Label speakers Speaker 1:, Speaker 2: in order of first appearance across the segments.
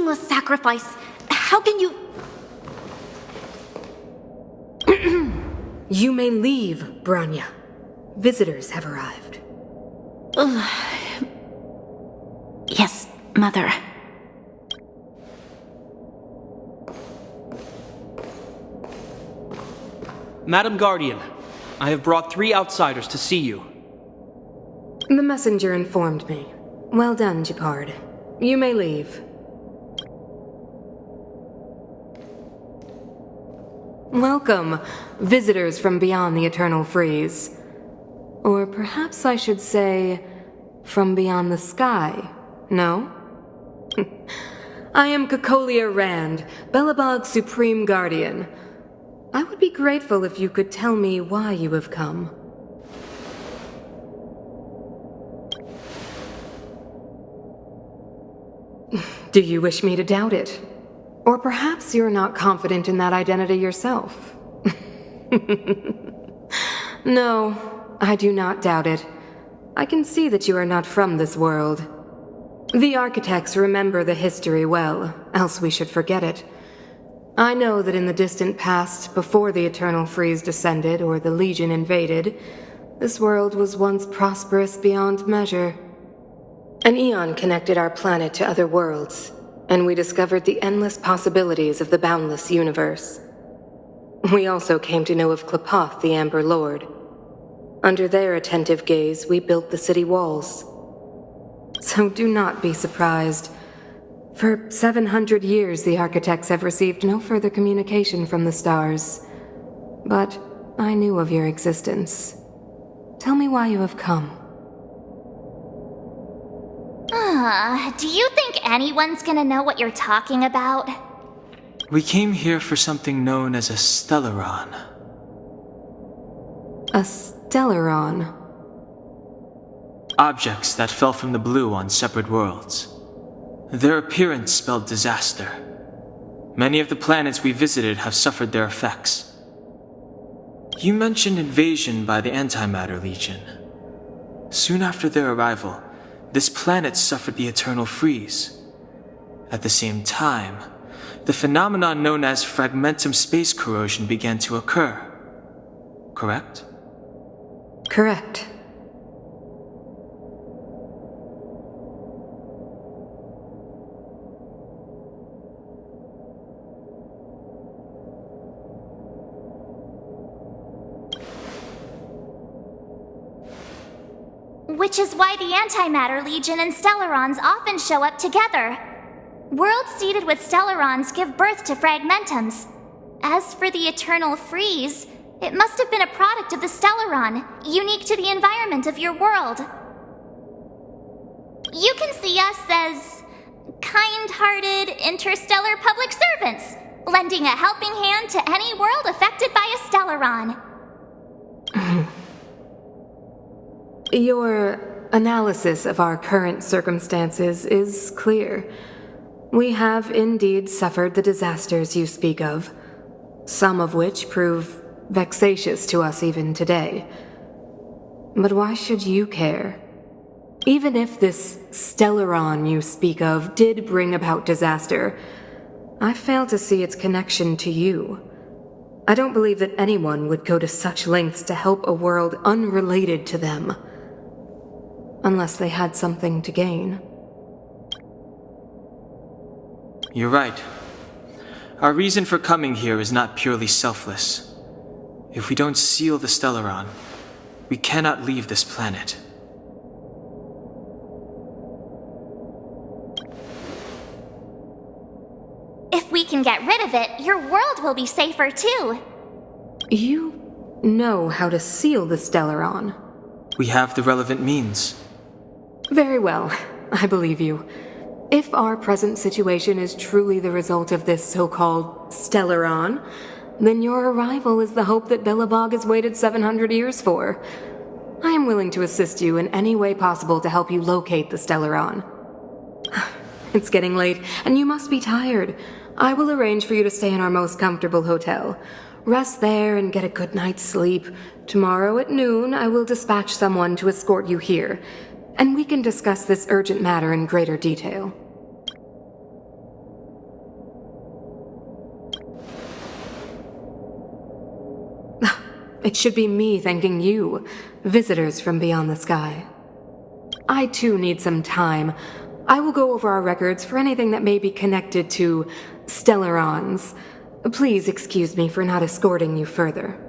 Speaker 1: meaningless sacrifice. How can you...
Speaker 2: You may leave, Branya. Visitors have arrived.
Speaker 1: Yes, Mother.
Speaker 3: Madam Guardian, I have brought 3 outsiders to see you.
Speaker 2: The messenger informed me. Well done, Gepard. You may leave. Welcome, visitors from beyond the Eternal Freeze. Or perhaps I should say, from beyond the sky, no? I am Cocolia Rand, Belobog's Supreme Guardian. I would be grateful if you could tell me why you have come. Do you wish me to doubt it? Or perhaps you're not confident in that identity yourself. No, I do not doubt it. I can see that you are not from this world. The architects remember the history well, else we should forget it. I know that in the distant past, before the Eternal Freeze descended or the Legion invaded, this world was once prosperous beyond measure. An eon connected our planet to other worlds, and we discovered the endless possibilities of the boundless universe. We also came to know of Klapoth, the Amber Lord. Under their attentive gaze, we built the city walls. So do not be surprised. For 700 years, the architects have received no further communication from the stars. But I knew of your existence. Tell me why you have come.
Speaker 4: Do you think anyone's gonna know what you're talking about?
Speaker 5: We came here for something known as a Stellaron.
Speaker 2: A Stellaron?
Speaker 5: Objects that fell from the blue on separate worlds. Their appearance spelled disaster. Many of the planets we visited have suffered their effects. You mentioned invasion by the Antimatter Legion. Soon after their arrival, this planet suffered the Eternal Freeze. At the same time, the phenomenon known as fragmentum space corrosion began to occur. Correct?
Speaker 2: Correct.
Speaker 4: Which is why the Antimatter Legion and Stellarons often show up together. Worlds seeded with Stellarons give birth to fragmentums. As for the Eternal Freeze, it must have been a product of the Stellaron, unique to the environment of your world. You can see us as kind-hearted interstellar public servants, lending a helping hand to any world affected by a Stellaron.
Speaker 2: Your analysis of our current circumstances is clear. We have indeed suffered the disasters you speak of, some of which prove vexatious to us even today. But why should you care? Even if this Stellaron you speak of did bring about disaster, I fail to see its connection to you. I don't believe that anyone would go to such lengths to help a world unrelated to them. Unless they had something to gain.
Speaker 5: You're right. Our reason for coming here is not purely selfless. If we don't seal the Stellaron, we cannot leave this planet.
Speaker 4: If we can get rid of it, your world will be safer too.
Speaker 2: You know how to seal the Stellaron.
Speaker 5: We have the relevant means.
Speaker 2: Very well, I believe you. If our present situation is truly the result of this so-called Stellaron, then your arrival is the hope that Belobog has waited 700 years for. I am willing to assist you in any way possible to help you locate the Stellaron. It's getting late, and you must be tired. I will arrange for you to stay in our most comfortable hotel. Rest there and get a good night's sleep. Tomorrow at noon, I will dispatch someone to escort you here, and we can discuss this urgent matter in greater detail. It should be me thanking you, visitors from beyond the sky. I too need some time. I will go over our records for anything that may be connected to Stellarons. Please excuse me for not escorting you further.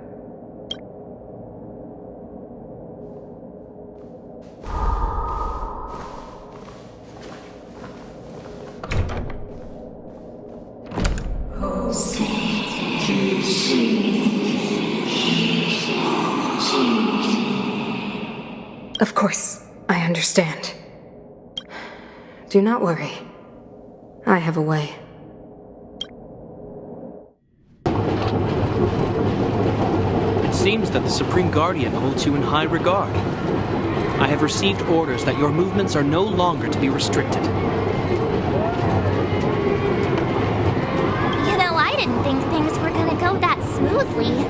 Speaker 2: Of course, I understand. Do not worry. I have a way.
Speaker 3: It seems that the Supreme Guardian holds you in high regard. I have received orders that your movements are no longer to be restricted.
Speaker 4: You know, I didn't think things were gonna go that smoothly.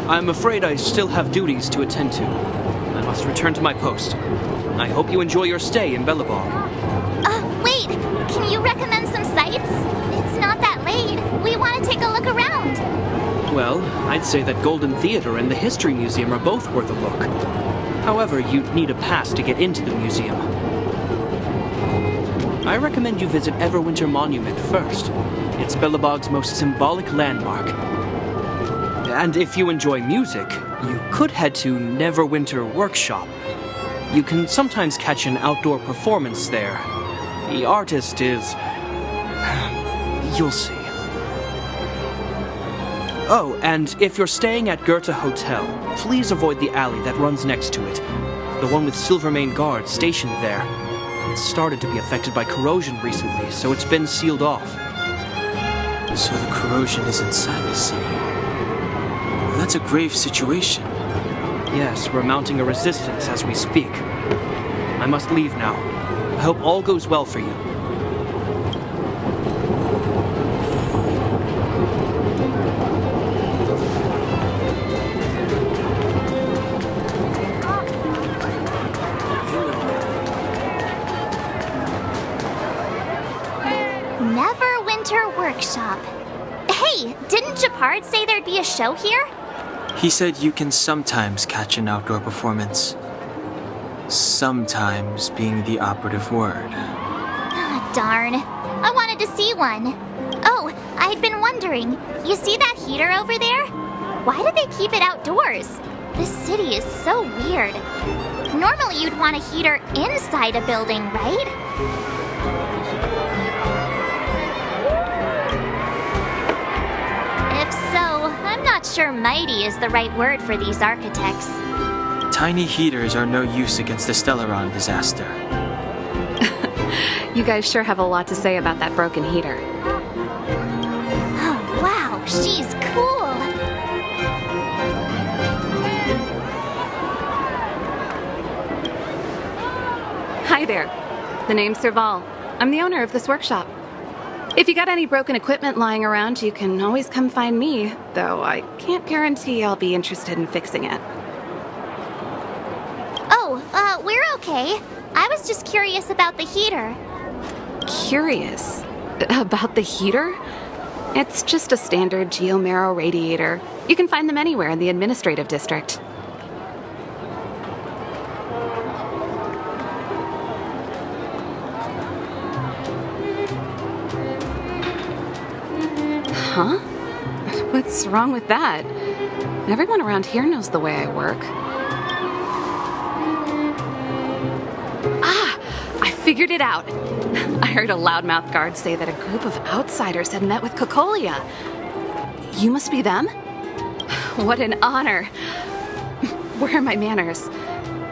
Speaker 3: I'm afraid I still have duties to attend to. I must return to my post. I hope you enjoy your stay in Belobog.
Speaker 4: Wait! Can you recommend some sights? It's not that late. We want to take a look around.
Speaker 3: Well, I'd say that Golden Theater and the History Museum are both worth a look. However, you'd need a pass to get into the museum. I recommend you visit Everwinter Monument first. It's Belobog's most symbolic landmark. And if you enjoy music, you could head to Neverwinter Workshop. You can sometimes catch an outdoor performance there. The artist is... you'll see. Oh, and if you're staying at Goethe Hotel, please avoid the alley that runs next to it. The one with Silvermane guards stationed there. It's started to be affected by corrosion recently, so it's been sealed off.
Speaker 5: So the corrosion is inside the city. Well, that's a grave situation.
Speaker 3: Yes, we're mounting a resistance as we speak. I must leave now. I hope all goes well for you.
Speaker 4: Neverwinter Workshop. Hey, didn't Japard say there'd be a show here?
Speaker 5: He said you can sometimes catch an outdoor performance. Sometimes being the operative word.
Speaker 4: Ah, darn. I wanted to see one. Oh, I'd been wondering. You see that heater over there? Why do they keep it outdoors? This city is so weird. Normally you'd want a heater inside a building, right? If so, I'm not sure mighty is the right word for these architects.
Speaker 5: Tiny heaters are no use against the Stellaron disaster.
Speaker 6: You guys sure have a lot to say about that broken heater.
Speaker 4: Oh, wow, she's cool.
Speaker 6: Hi there. The name's Serval. I'm the owner of this workshop. If you got any broken equipment lying around, you can always come find me, though I can't guarantee I'll be interested in fixing it.
Speaker 4: Oh, we're okay. I was just curious about the heater.
Speaker 6: Curious? About the heater? It's just a standard geomarrow radiator. You can find them anywhere in the administrative district. Huh? What's wrong with that? Everyone around here knows the way I work. Ah! I figured it out. I heard a loudmouth guard say that a group of outsiders had met with Cocolia. You must be them? What an honor. Where are my manners?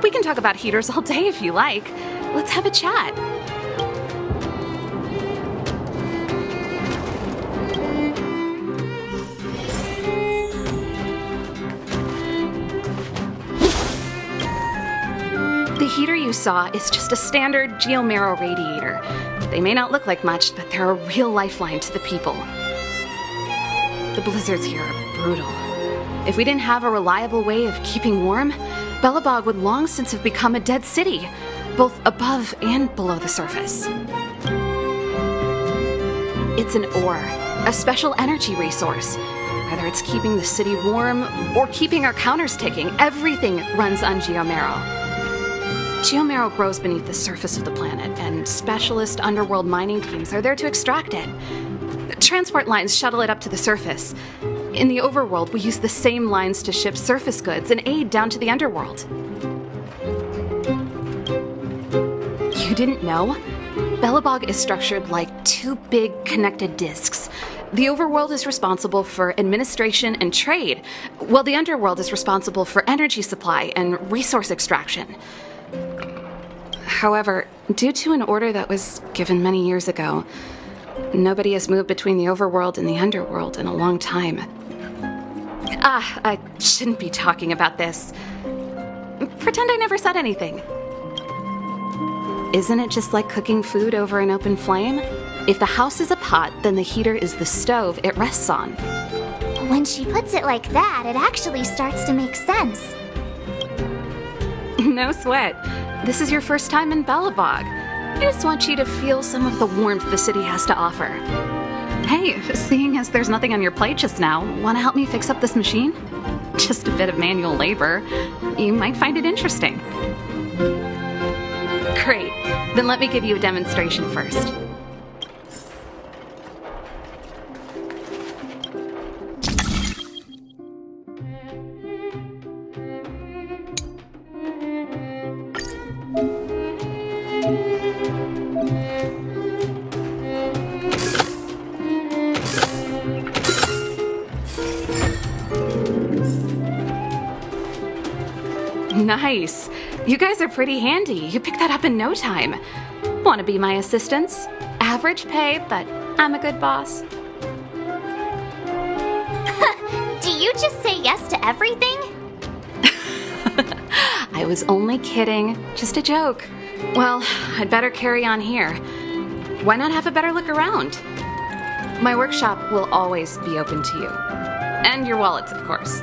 Speaker 6: We can talk about heaters all day if you like. Let's have a chat. The heater you saw is just a standard geomarrow radiator. They may not look like much, but they're a real lifeline to the people. The blizzards here are brutal. If we didn't have a reliable way of keeping warm, Belobog would long since have become a dead city, both above and below the surface. It's an ore, a special energy resource. Whether it's keeping the city warm or keeping our counters ticking, everything runs on geomarrow. Geomarrow grows beneath the surface of the planet, and specialist underworld mining teams are there to extract it. Transport lines shuttle it up to the surface. In the overworld, we use the same lines to ship surface goods and aid down to the underworld. You didn't know? Belobog is structured like two big connected disks. The overworld is responsible for administration and trade, while the underworld is responsible for energy supply and resource extraction. However, due to an order that was given many years ago, nobody has moved between the overworld and the underworld in a long time. I shouldn't be talking about this. Pretend I never said anything. Isn't it just like cooking food over an open flame? If the house is a pot, then the heater is the stove it rests on.
Speaker 4: When she puts it like that, it actually starts to make sense.
Speaker 6: No sweat. This is your first time in Belobog. I just want you to feel some of the warmth the city has to offer. Hey, seeing as there's nothing on your plate just now, want to help me fix up this machine? Just a bit of manual labor. You might find it interesting. Great. Then let me give you a demonstration first. Nice. You guys are pretty handy. You picked that up in no time. Want to be my assistants? Average pay, but I'm a good boss.
Speaker 4: Do you just say yes to everything?
Speaker 6: I was only kidding. Just a joke. Well, I'd better carry on here. Why not have a better look around? My workshop will always be open to you. And your wallets, of course.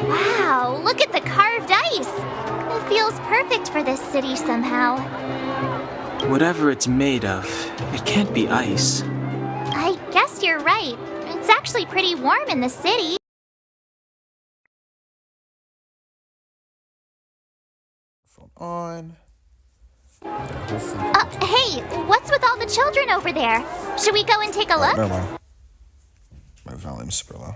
Speaker 4: Wow, look at the carved ice! It feels perfect for this city somehow.
Speaker 5: Whatever it's made of, it can't be ice.
Speaker 4: I guess you're right. It's actually pretty warm in the city.
Speaker 7: On.
Speaker 4: Hey, what's with all the children over there? Should we go and take a look?
Speaker 7: Never mind. My volume's super low.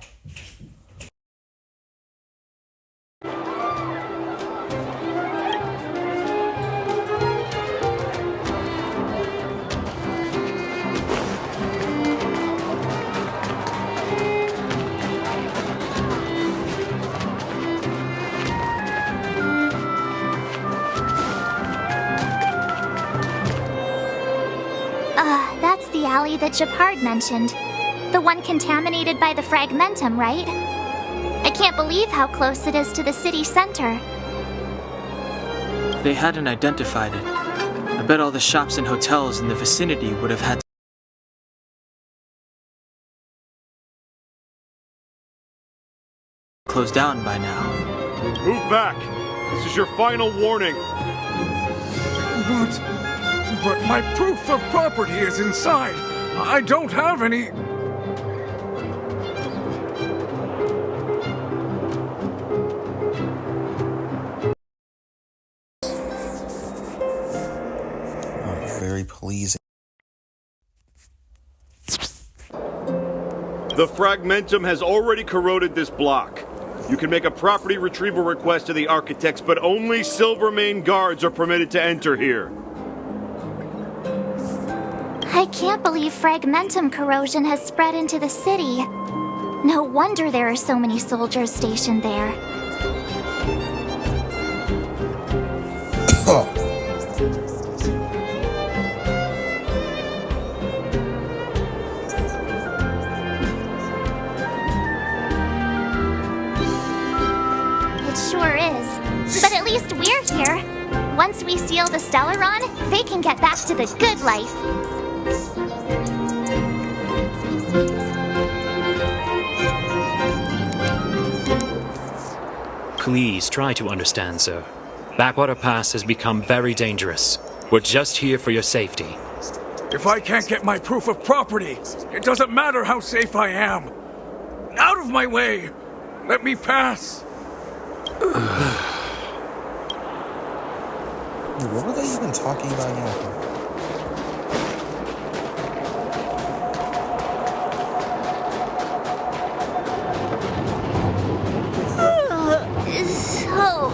Speaker 4: That's the alley that Japard mentioned. The one contaminated by the fragmentum, right? I can't believe how close it is to the city center.
Speaker 5: They hadn't identified it. I bet all the shops and hotels in the vicinity would have had to close down by now.
Speaker 8: Move back! This is your final warning!
Speaker 9: But my proof of property is inside. I don't have any...
Speaker 7: Very pleasing.
Speaker 8: The fragmentum has already corroded this block. You can make a property retrieval request to the architects, but only Silvermane guards are permitted to enter here.
Speaker 4: I can't believe fragmentum corrosion has spread into the city. No wonder there are so many soldiers stationed there. It sure is. But at least we're here. Once we seal the Stellaron, they can get back to the good life.
Speaker 10: Please try to understand, sir. Backwater Pass has become very dangerous. We're just here for your safety.
Speaker 9: If I can't get my proof of property, it doesn't matter how safe I am. Out of my way! Let me pass!
Speaker 7: What were they even talking about now?
Speaker 4: So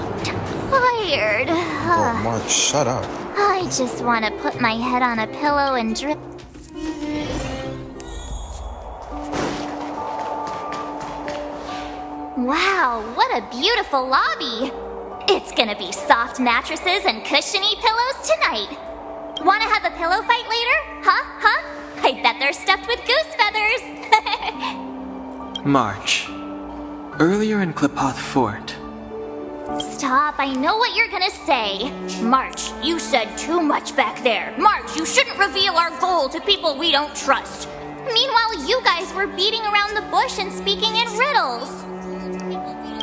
Speaker 4: tired.
Speaker 7: Oh, Mark, shut up.
Speaker 4: I just want to put my head on a pillow and drip. Wow, what a beautiful lobby! It's gonna be soft mattresses and cushiony pillows tonight. Wanna have a pillow fight later? Huh? I bet they're stuffed with goose feathers.
Speaker 5: March. Earlier in Klipoth Fort.
Speaker 4: Stop, I know what you're gonna say. March, you said too much back there. March, you shouldn't reveal our goal to people we don't trust. Meanwhile, you guys were beating around the bush and speaking in riddles.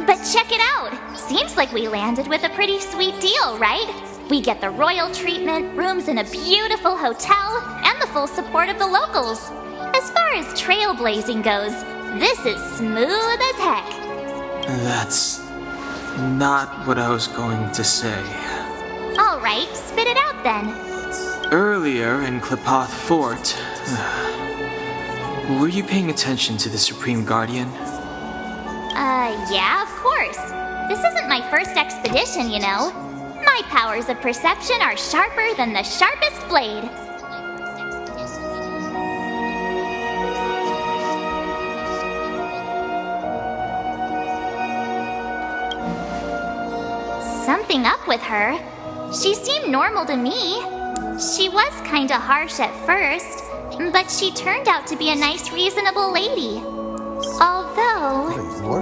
Speaker 4: But check it out. Seems like we landed with a pretty sweet deal, right? We get the royal treatment, rooms in a beautiful hotel, and the full support of the locals. As far as trailblazing goes, this is smooth as heck.
Speaker 5: That's not what I was going to say.
Speaker 4: All right, spit it out then.
Speaker 5: Earlier in Klipoth Fort, were you paying attention to the Supreme Guardian?
Speaker 4: Yeah, of course. This isn't my first expedition, you know. My powers of perception are sharper than the sharpest blade. Something up with her. She seemed normal to me. She was kinda harsh at first, but she turned out to be a nice, reasonable lady. Although,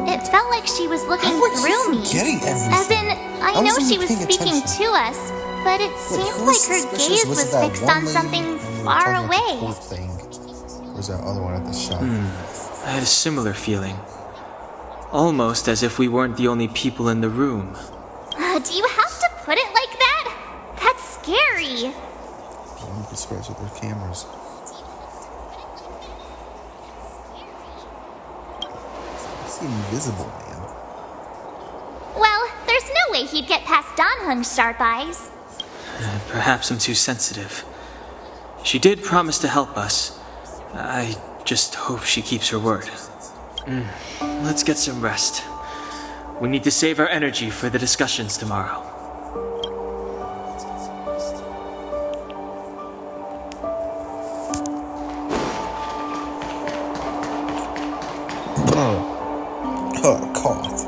Speaker 4: it felt like she was looking through me. As in, I know she was speaking to us, but it seemed like her gaze was fixed on something far away.
Speaker 7: Or was that other one at the shop?
Speaker 5: I had a similar feeling. Almost as if we weren't the only people in the room.
Speaker 4: Do you have to put it like that? That's scary.
Speaker 7: Don't be surprised with their cameras. It's the invisible man.
Speaker 4: Well, there's no way he'd get past Donhung's sharp eyes.
Speaker 5: Perhaps I'm too sensitive. She did promise to help us. I just hope she keeps her word. Let's get some rest. We need to save our energy for the discussions tomorrow.
Speaker 7: Cough.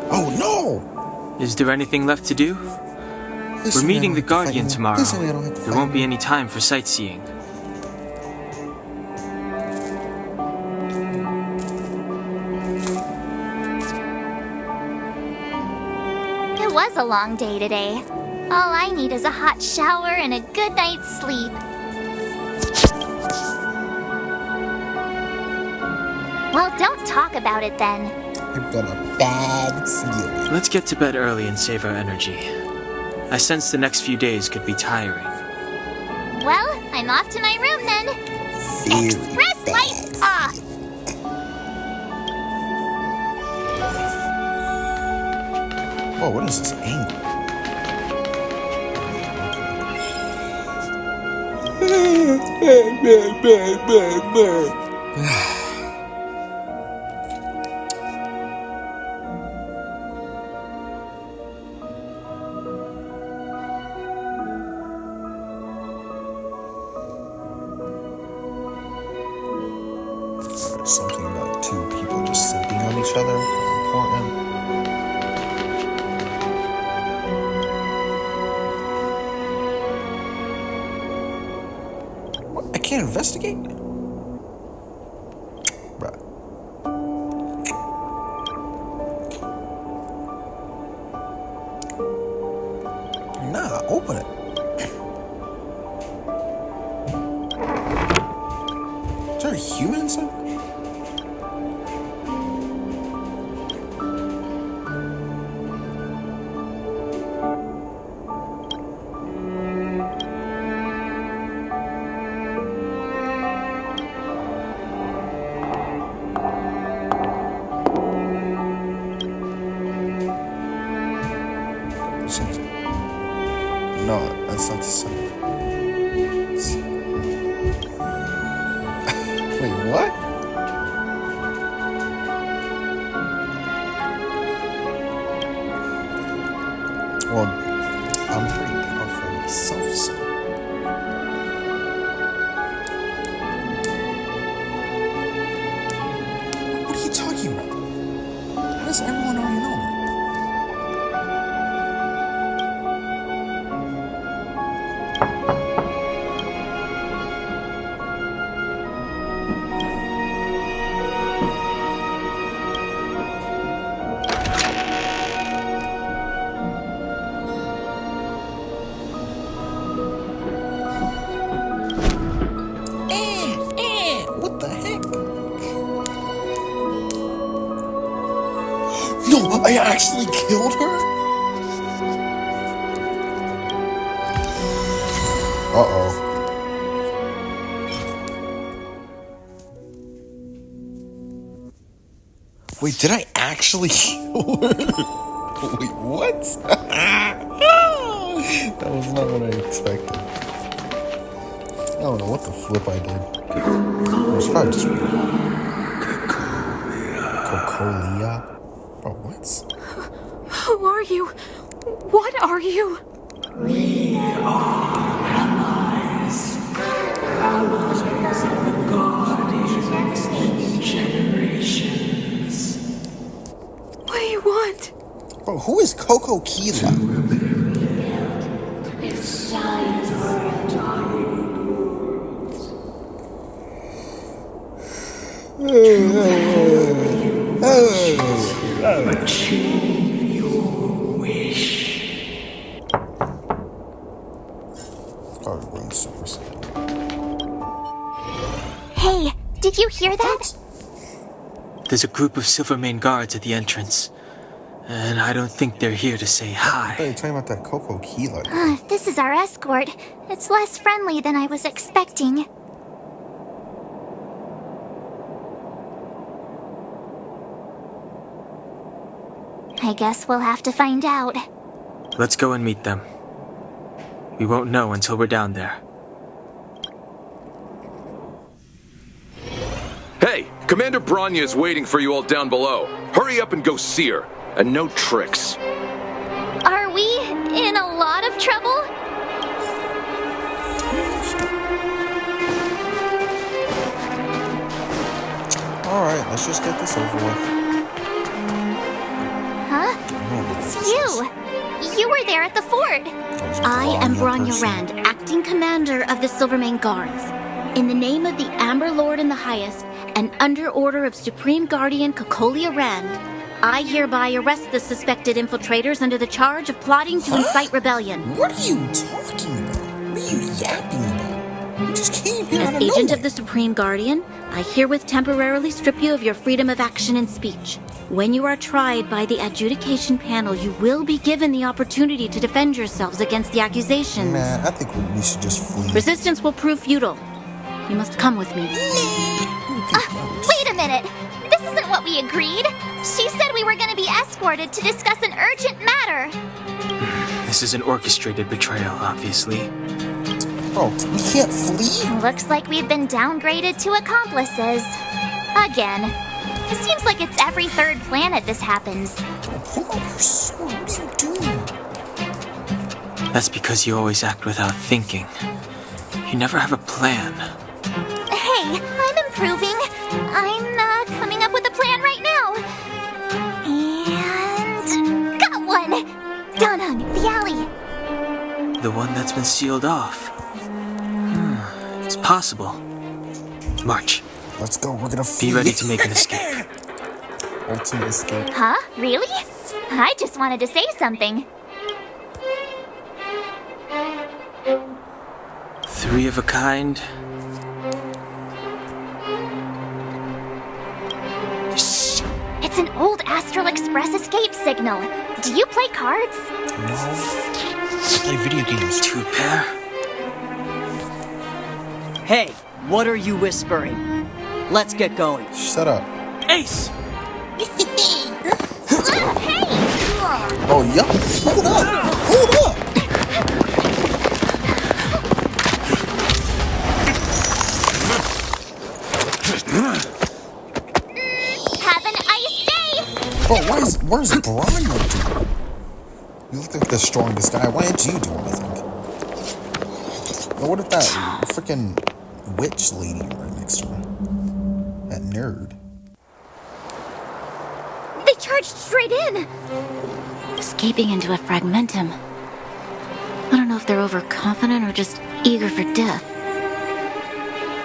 Speaker 7: Oh no!
Speaker 5: Is there anything left to do? We're meeting the Guardian tomorrow. There won't be any time for sightseeing.
Speaker 4: It was a long day today. All I need is a hot shower and a good night's sleep. Well, don't talk about it then.
Speaker 7: I've got a bad feeling.
Speaker 5: Let's get to bed early and save our energy. I sense the next few days could be tiring.
Speaker 4: Well, I'm off to my room then. Express lights off!
Speaker 7: Oh, what is this angle? Something about two people just sipping on each other. Important. What? I can't investigate? Bruh. Open it. Is there a human inside? No, that's not the same. Wait, what? Well, I'm pretty powerful myself, so. What are you talking about? How does everyone already know? What the heck? No, I actually killed her? Uh-oh. Wait, did I actually kill her? Wait, what? That was not what I expected. I don't know what the flip I did. It was probably just Cocolia. Oh, what?
Speaker 6: Who are you? What are you?
Speaker 11: We are allies. Allies of the Guardians in generations.
Speaker 6: What do you want?
Speaker 7: Bro, who is Coco Kila?
Speaker 11: It's time for a dying achieve your wish.
Speaker 4: Hey, did you hear that?
Speaker 5: There's a group of Silvermane guards at the entrance. And I don't think they're here to say hi.
Speaker 7: Hey, you're talking about that Coco Kila.
Speaker 4: This is our escort. It's less friendly than I was expecting. I guess we'll have to find out.
Speaker 5: Let's go and meet them. We won't know until we're down there.
Speaker 12: Hey, Commander Branya is waiting for you all down below. Hurry up and go see her. And no tricks.
Speaker 4: Are we in a lot of trouble?
Speaker 7: Alright, let's just get this over with.
Speaker 4: Huh? It's you! You were there at the fort!
Speaker 1: I am Branya Rand, acting commander of the Silvermane Guards. In the name of the Amber Lord in the Highest, and under order of Supreme Guardian Cocolia Rand, I hereby arrest the suspected infiltrators under the charge of plotting to incite rebellion.
Speaker 7: What are you talking about? What are you yapping about? We just came here
Speaker 1: As
Speaker 7: out of
Speaker 1: agent
Speaker 7: nowhere.
Speaker 1: of the Supreme Guardian, I herewith temporarily strip you of your freedom of action and speech. When you are tried by the adjudication panel, you will be given the opportunity to defend yourselves against the accusations.
Speaker 7: Man, I think we should just flee.
Speaker 1: Resistance will prove futile. You must come with me.
Speaker 4: Wait a minute! This isn't what we agreed! She said we were going to be escorted to discuss an urgent matter!
Speaker 5: This is an orchestrated betrayal, obviously.
Speaker 7: Bro, we can't flee?
Speaker 4: Looks like we've been downgraded to accomplices. Again. It seems like it's every third planet this happens.
Speaker 7: Pull out your sword. What are you doing?
Speaker 5: That's because you always act without thinking. You never have a plan.
Speaker 4: Hey, I'm improving. I'm coming up with a plan right now. And got one! Donhung, the alley.
Speaker 5: The one that's been sealed off. It's possible. March.
Speaker 7: Let's go, we're gonna flee.
Speaker 5: Be ready to make an escape.
Speaker 7: Ultimate escape.
Speaker 4: Huh? Really? I just wanted to say something.
Speaker 5: Three of a kind.
Speaker 4: Shh! It's an old Astral Express escape signal. Do you play cards?
Speaker 7: No. I play video games.
Speaker 5: Two pair.
Speaker 13: Hey, what are you whispering? Let's get going.
Speaker 7: Shut up.
Speaker 3: Ace!
Speaker 7: Oh, yup. Hold up. Hold up.
Speaker 4: Have an ice day!
Speaker 7: Bro, where's Brian? You look like the strongest guy. Why didn't you do anything? Now, what if that freaking witch lady right next to her? That nerd.
Speaker 1: They charged straight in! Escaping into a fragmentum. I don't know if they're overconfident or just eager for death.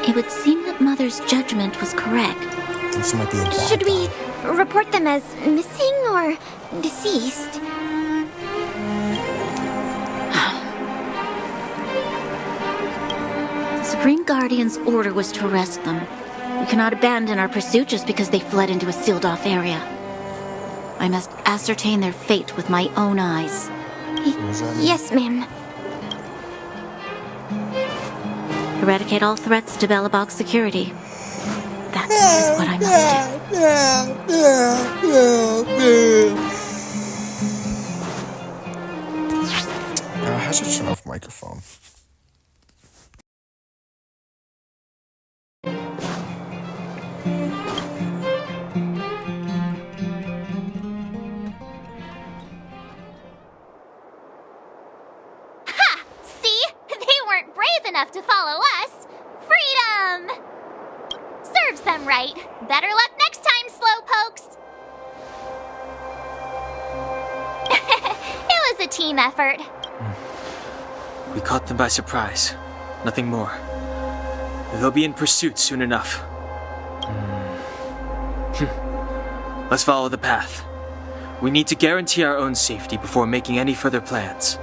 Speaker 1: It would seem that Mother's judgment was correct.
Speaker 7: This might be a bad
Speaker 1: Should we
Speaker 7: guy.
Speaker 1: report them as missing or deceased? The Supreme Guardian's order was to arrest them. We cannot abandon our pursuit just because they fled into a sealed-off area. I must ascertain their fate with my own eyes.
Speaker 4: Yes, ma'am.
Speaker 1: Eradicate all threats to Belobog's security. That is what I must do.
Speaker 7: I should turn off microphone.
Speaker 4: Ha! See? They weren't brave enough to follow us. Freedom! Serves them right. Better luck next time, slowpokes. It was a team effort.
Speaker 5: We caught them by surprise. Nothing more. They'll be in pursuit soon enough. Let's follow the path. We need to guarantee our own safety before making any further plans.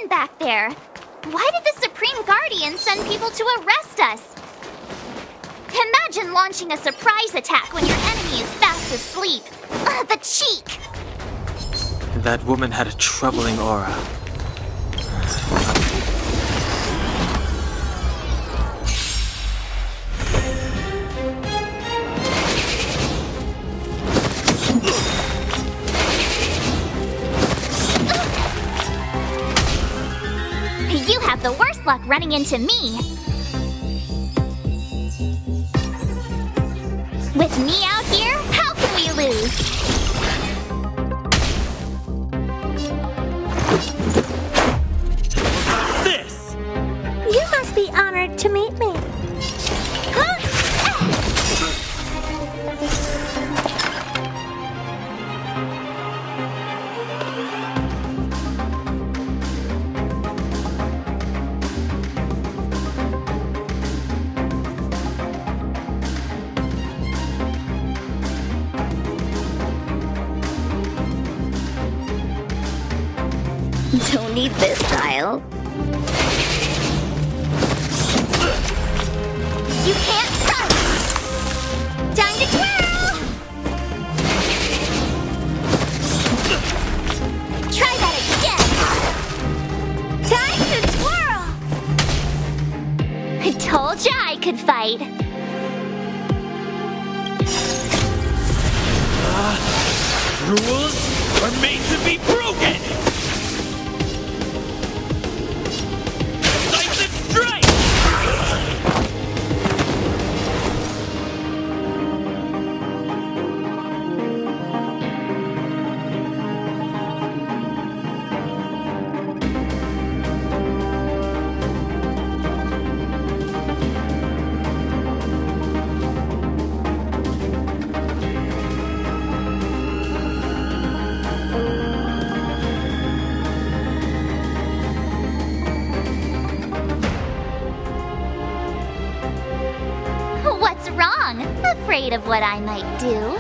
Speaker 4: Back there. Why did the Supreme Guardian send people to arrest us? Imagine launching a surprise attack when your enemy is fast asleep. The cheek!
Speaker 5: That woman had a troubling aura.
Speaker 4: You have the worst luck running into me. With me out here, how can we lose?
Speaker 3: This!
Speaker 1: You must be honored to meet me. Don't need this dial.
Speaker 4: You can't stop! Time to twirl! Try that again! Time to twirl! I told ya I could fight.
Speaker 9: Rules are made to be broken! Decisive strike!
Speaker 4: What's wrong? Afraid of what I might do?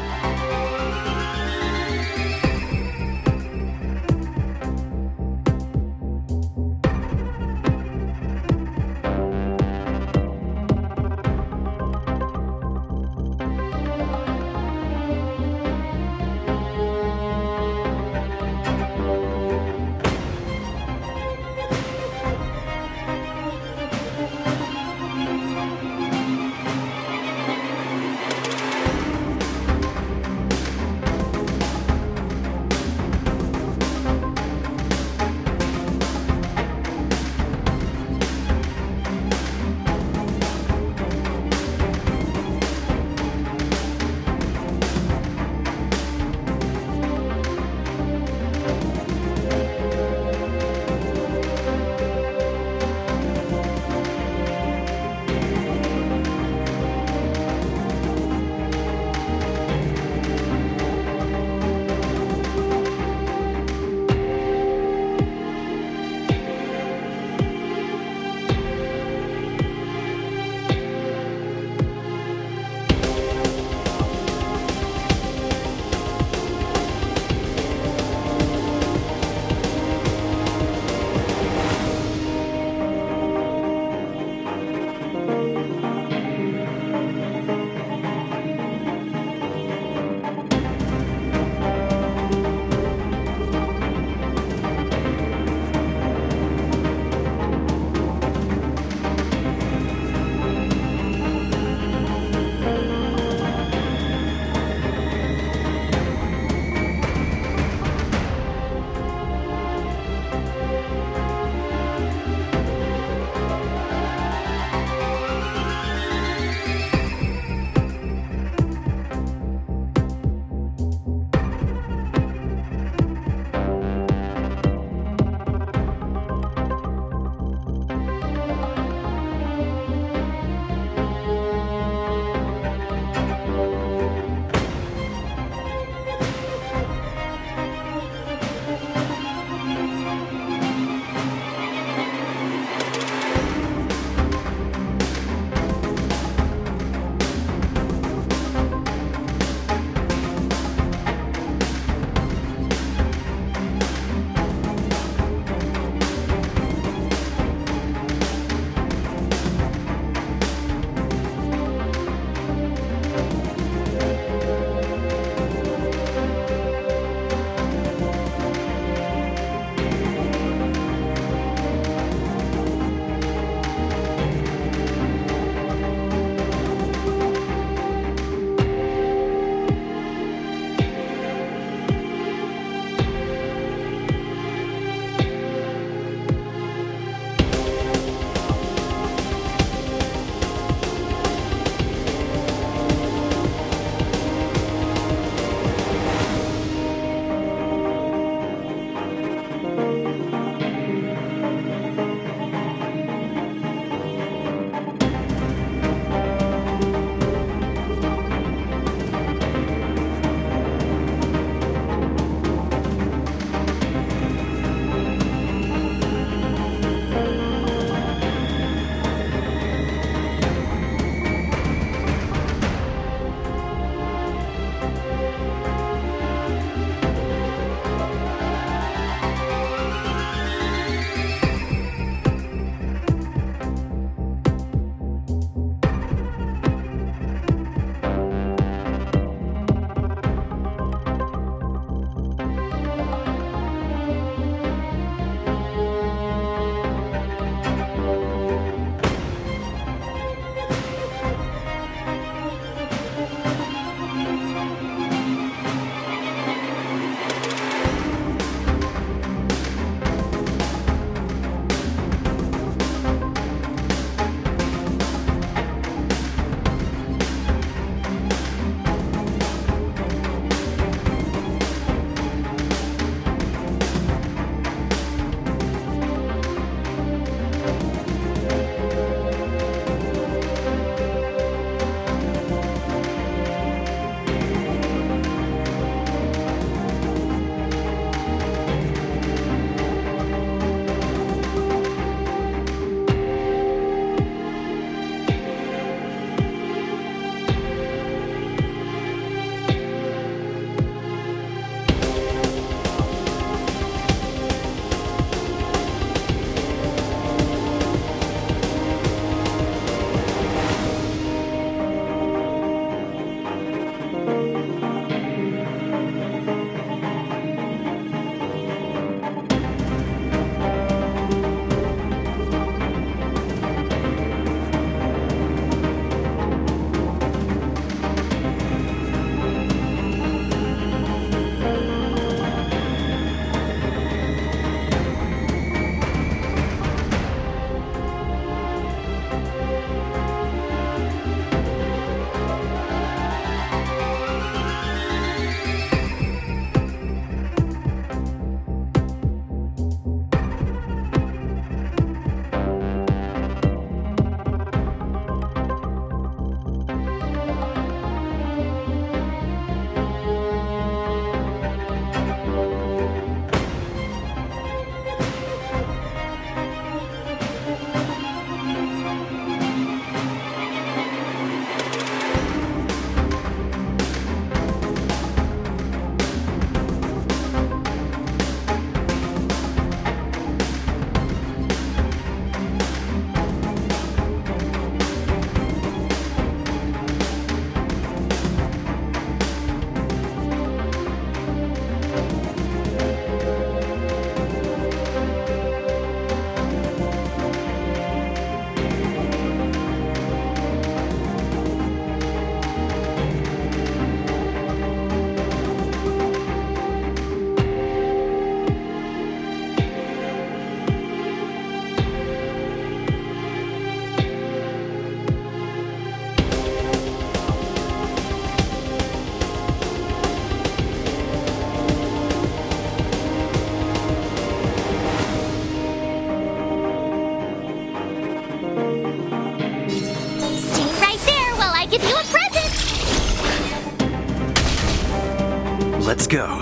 Speaker 3: go.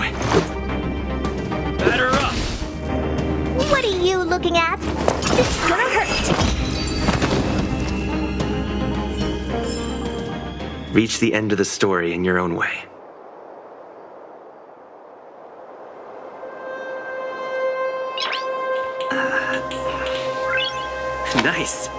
Speaker 3: Batter up!
Speaker 4: What are you looking at? It's gonna hurt.
Speaker 14: Reach the end of the story in your own way. Nice.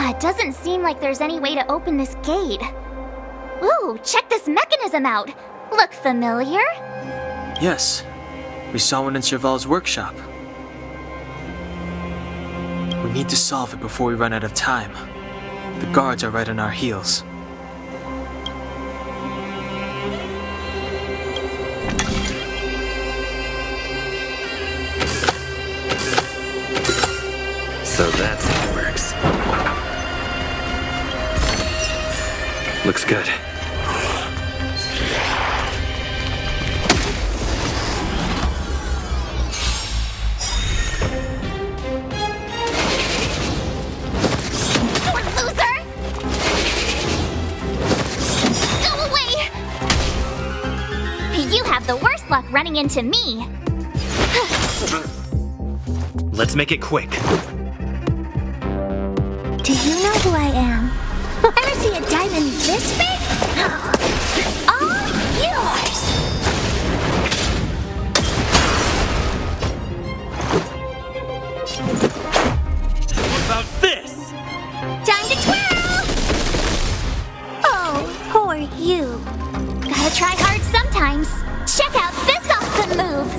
Speaker 4: It doesn't seem like there's any way to open this gate. Ooh, check this mechanism out. Look familiar?
Speaker 5: Yes, we saw one in Serval's workshop. We need to solve it before we run out of time. The guards are right on our heels.
Speaker 14: So that's how it works. Looks good.
Speaker 4: Loser! Go away! You have the worst luck running into me.
Speaker 3: Let's make it quick.
Speaker 4: Do you know who I am? Ever see a diamond this big? It's all yours!
Speaker 3: What about this?
Speaker 4: Time to twirl! Oh, poor you. Gotta try hard sometimes. Check out this awesome move!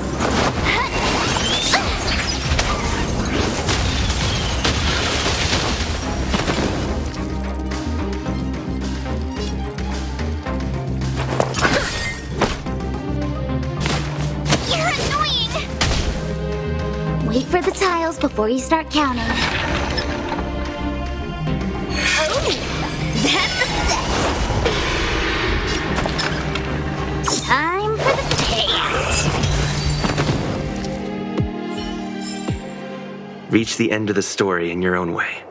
Speaker 4: Wait for the tiles before you start counting. Oh, that's a set. Time for the payout.
Speaker 14: Reach the end of the story in your own way.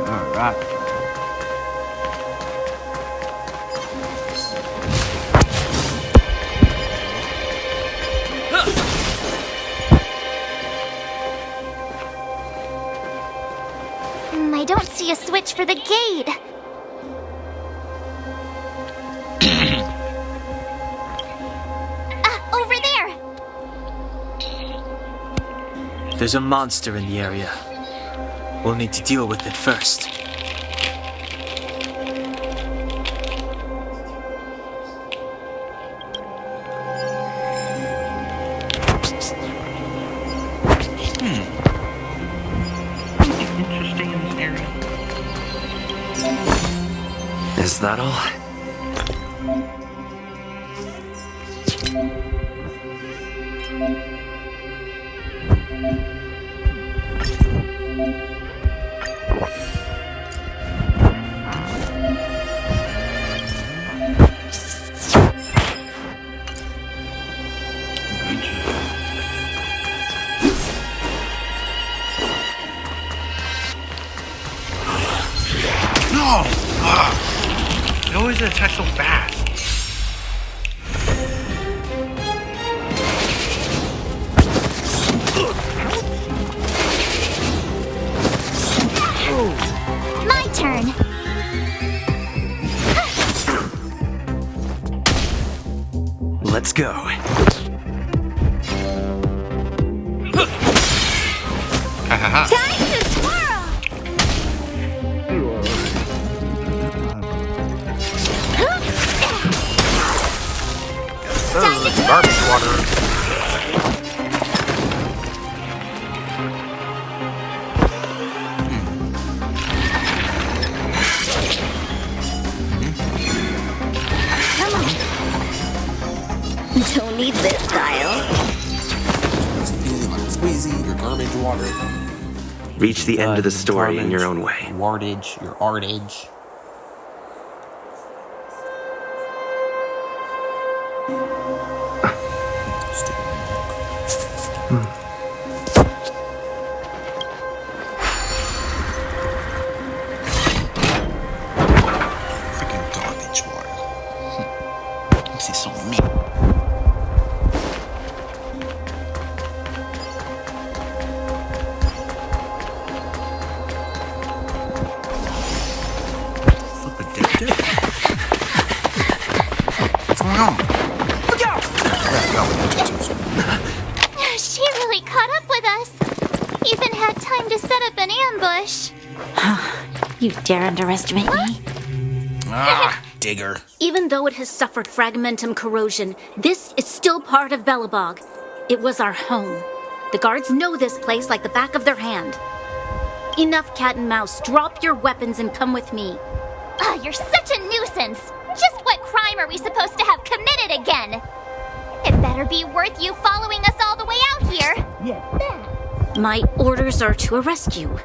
Speaker 15: Alright.
Speaker 4: I don't see a switch for the gate. Over there.
Speaker 5: There's a monster in the area. We'll need to deal with it first.
Speaker 15: Interesting in this area.
Speaker 14: Is that all?
Speaker 15: No! It always attacks so fast.
Speaker 4: My turn.
Speaker 3: Let's go.
Speaker 4: Time to twirl.
Speaker 15: Garbage water.
Speaker 1: style.
Speaker 7: Easy lemon squeezy, your garbage water.
Speaker 14: Reach the end of the story in your own way.
Speaker 7: Wardage, your artage. Freaking garbage water. This is so mean. What's going on? Look out!
Speaker 4: She really caught up with us. Even had time to set up an ambush.
Speaker 1: You dare underestimate me?
Speaker 7: Ah, digger.
Speaker 1: Even though it has suffered fragmentum corrosion, this is still part of Belobog. It was our home. The guards know this place like the back of their hand. Enough cat and mouse. Drop your weapons and come with me.
Speaker 4: You're such a nuisance. Just what crime are we supposed to have committed again? It better be worth you following us all the way out here.
Speaker 1: My orders are to arrest you.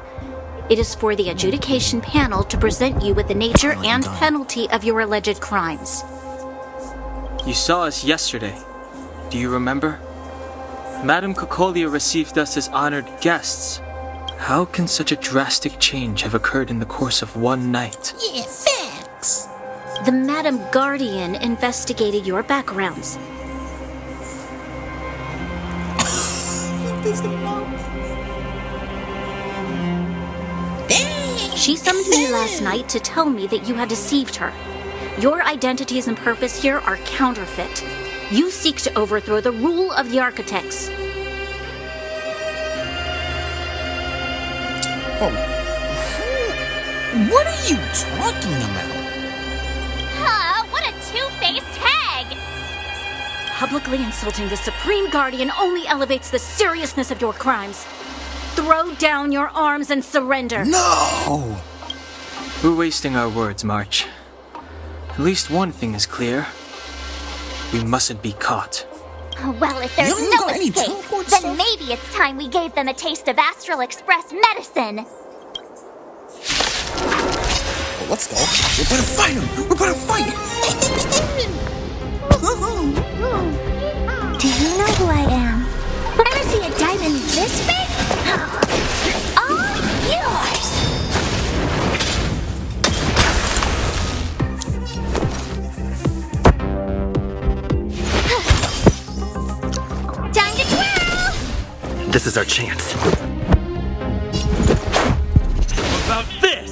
Speaker 1: It is for the adjudication panel to present you with the nature and penalty of your alleged crimes.
Speaker 5: You saw us yesterday. Do you remember? Madame Cocolia received us as honored guests. How can such a drastic change have occurred in the course of one night?
Speaker 1: Yeah, facts. The Madam Guardian investigated your backgrounds. She summoned me last night to tell me that you had deceived her. Your identities and purpose here are counterfeit. You seek to overthrow the rule of the architects.
Speaker 7: Oh. What are you talking about?
Speaker 4: What a two-faced hag!
Speaker 1: Publicly insulting the Supreme Guardian only elevates the seriousness of your crimes. Throw down your arms and surrender.
Speaker 7: No!
Speaker 5: We're wasting our words, March. At least one thing is clear. We mustn't be caught.
Speaker 4: Well, if there's
Speaker 7: You
Speaker 4: no
Speaker 7: got any
Speaker 4: escape,
Speaker 7: teleport
Speaker 4: then
Speaker 7: stuff?
Speaker 4: maybe it's time we gave them a taste of Astral Express medicine.
Speaker 7: Well, let's go. We're gonna fight him! We're gonna fight him!
Speaker 4: Do you know who I am? Ever see a diamond this big? It's all yours! Time to twirl!
Speaker 14: This is our chance.
Speaker 3: About this!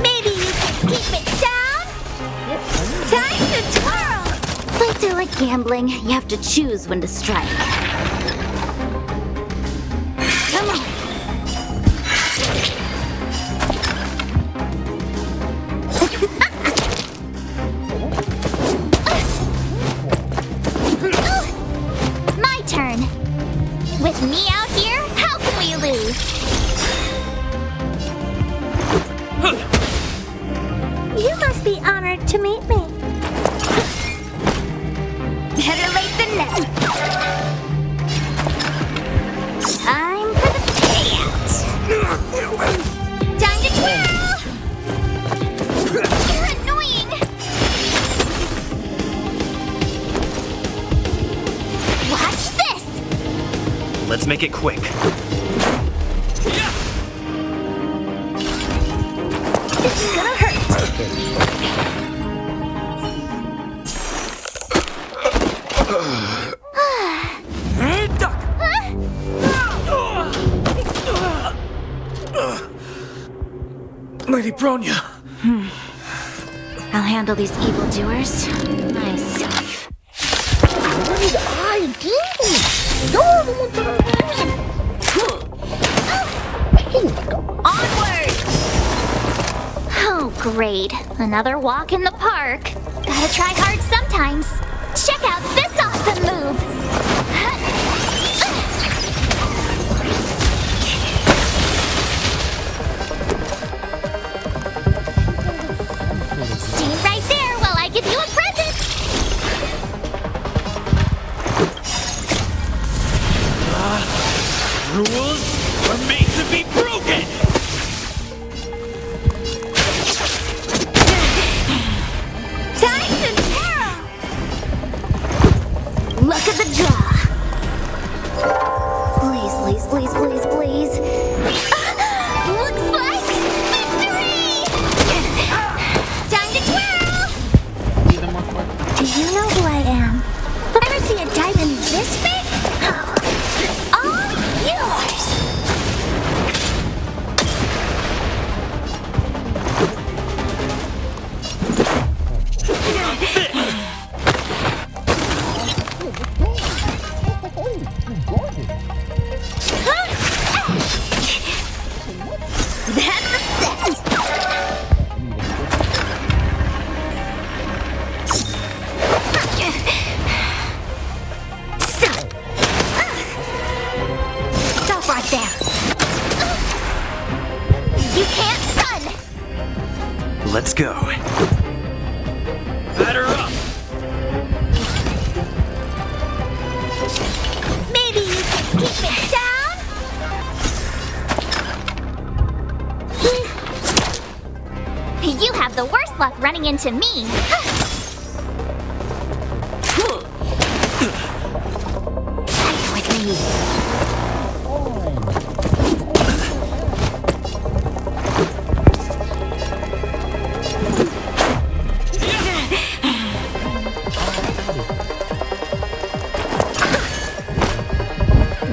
Speaker 4: Maybe you can keep it down? Time to twirl!
Speaker 1: Like they're like gambling, you have to choose when to strike. Come on.
Speaker 4: My turn. With me out here, how can we lose? You must be honored to meet me. Better late than never. Time for the payout. Time to twirl! You're annoying! Watch this!
Speaker 10: Let's make it quick.
Speaker 4: This is gonna hurt.
Speaker 9: Lady Bronya!
Speaker 1: I'll handle these evildoers myself.
Speaker 7: What did I do? You're the one that
Speaker 4: Onward! Oh, great. Another walk in the park. Gotta try hard sometimes. Check out this awesome move!
Speaker 9: Rules are made to be broken!
Speaker 1: Time to twirl! Look at the draw. Please, please, please, please, please. Looks like victory! Time to twirl! Do you know who I am? Ever see a diamond this big? It's all yours! That's a set! Stop right there! You can't run!
Speaker 14: Let's go.
Speaker 9: Batter up!
Speaker 1: Maybe you can keep it down?
Speaker 4: You have the worst luck running into me.
Speaker 1: Fight with me.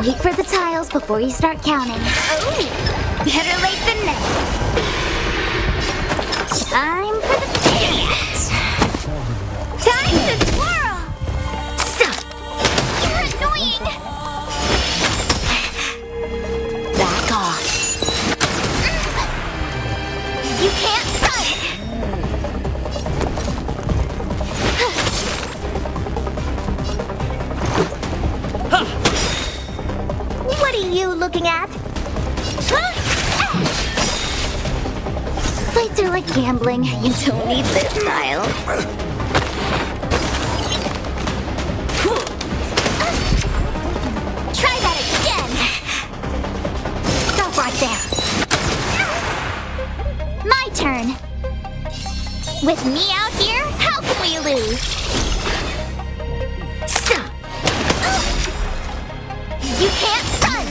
Speaker 1: Wait for the tiles before you start counting. Oh, better late than never. Time for the dance. Time to twirl.
Speaker 4: You're annoying.
Speaker 1: Back off.
Speaker 4: You can't run.
Speaker 1: What are you looking at? Fights are like gambling. You don't need this style.
Speaker 4: Try that again.
Speaker 1: Stop right there.
Speaker 4: My turn. With me out here, how can we lose?
Speaker 1: Stop.
Speaker 4: You can't run.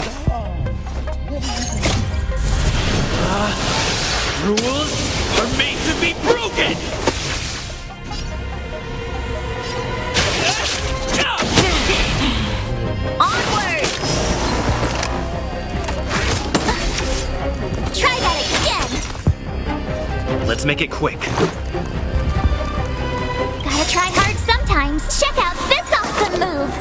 Speaker 9: Rules are made to be broken!
Speaker 4: Onward. Try that again.
Speaker 14: Let's make it quick.
Speaker 4: Gotta try hard sometimes. Check out this awesome move.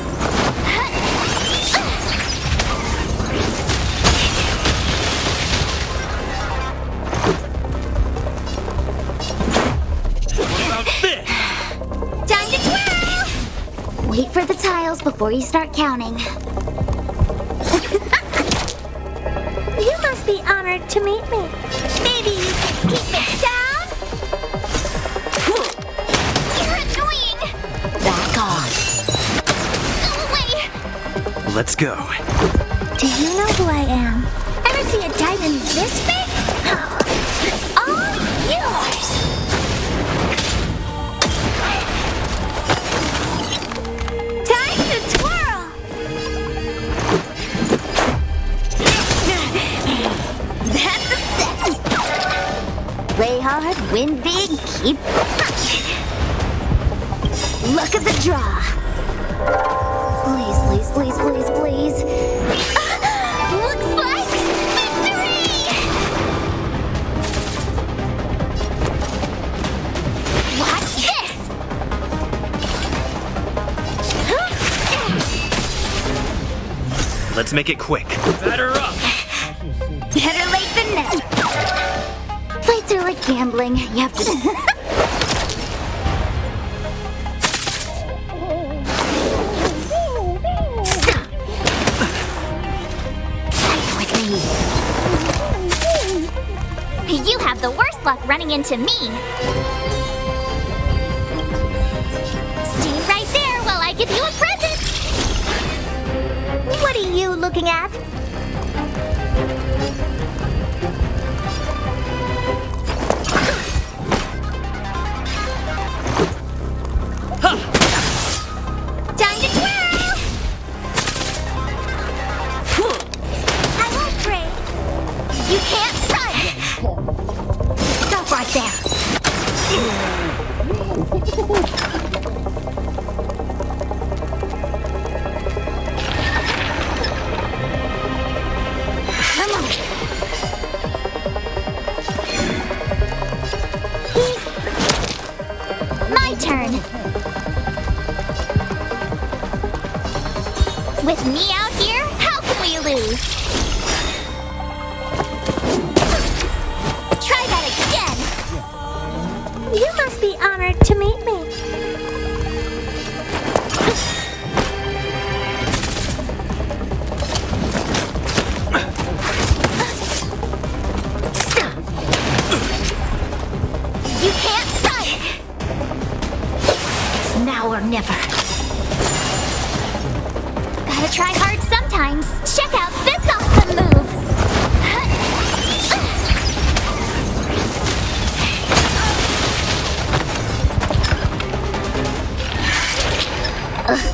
Speaker 1: Time to twirl. Wait for the tiles before you start counting. You must be honored to meet me. Maybe you can keep it down?
Speaker 4: You're annoying.
Speaker 1: Back off.
Speaker 4: Go away.
Speaker 14: Let's go.
Speaker 1: Do you know who I am? Ever see a diamond this big? It's all yours. Time to twirl. That's a set. Play hard, win big, keep. Look at the draw. Please, please, please, please, please. Looks like victory!
Speaker 4: Watch this.
Speaker 14: Let's make it quick.
Speaker 9: Batter up!
Speaker 1: Better late than never. Fights are like gambling. You have to. Fight with me.
Speaker 4: You have the worst luck running into me. Stay right there while I give you a present.
Speaker 1: What are you looking at?
Speaker 4: Time to twirl! I won't break. You can't run! Stop right there! Come on! My turn! With me out here, how can we lose? Try that again! You must be honored to meet me. You can't run! It's now or never. Gotta try hard sometimes. Check out this awesome move!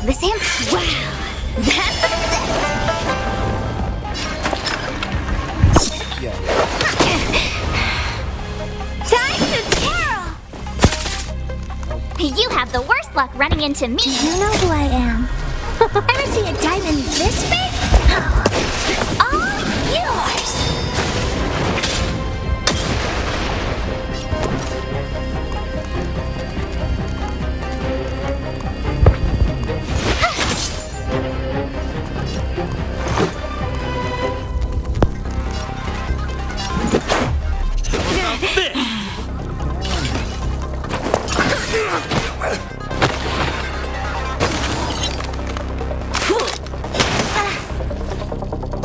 Speaker 4: This amp. Wow! That's a Time to twirl! You have the worst luck running into me. Do you know who I am? Ever see a diamond this big? It's all yours!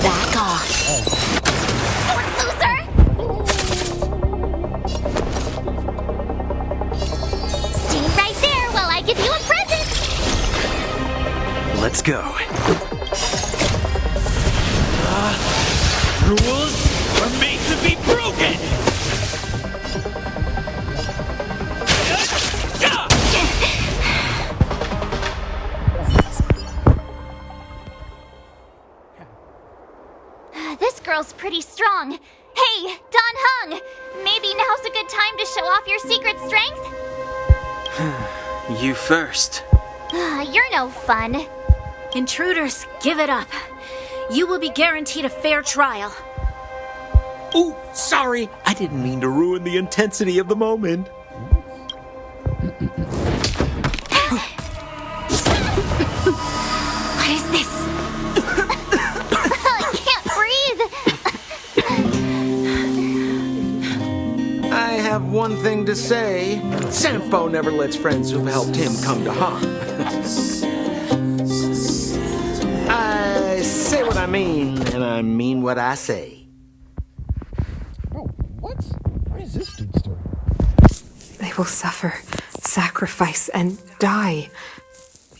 Speaker 4: Back off. Loser! Stay right there while I give you a present!
Speaker 14: Let's go.
Speaker 9: Rules are made to be broken!
Speaker 4: This girl's pretty strong. Hey, Don Hung! Maybe now's a good time to show off your secret strength?
Speaker 5: You first.
Speaker 4: You're no fun.
Speaker 1: Intruders, give it up. You will be guaranteed a fair trial.
Speaker 16: Ooh, sorry. I didn't mean to ruin the intensity of the moment.
Speaker 1: What is this?
Speaker 4: I can't breathe.
Speaker 16: I have one thing to say. Sampo never lets friends who've helped him come to harm. I say what I mean, and I mean what I say.
Speaker 7: Oh, what? What is this dude's story?
Speaker 2: They will suffer, sacrifice, and die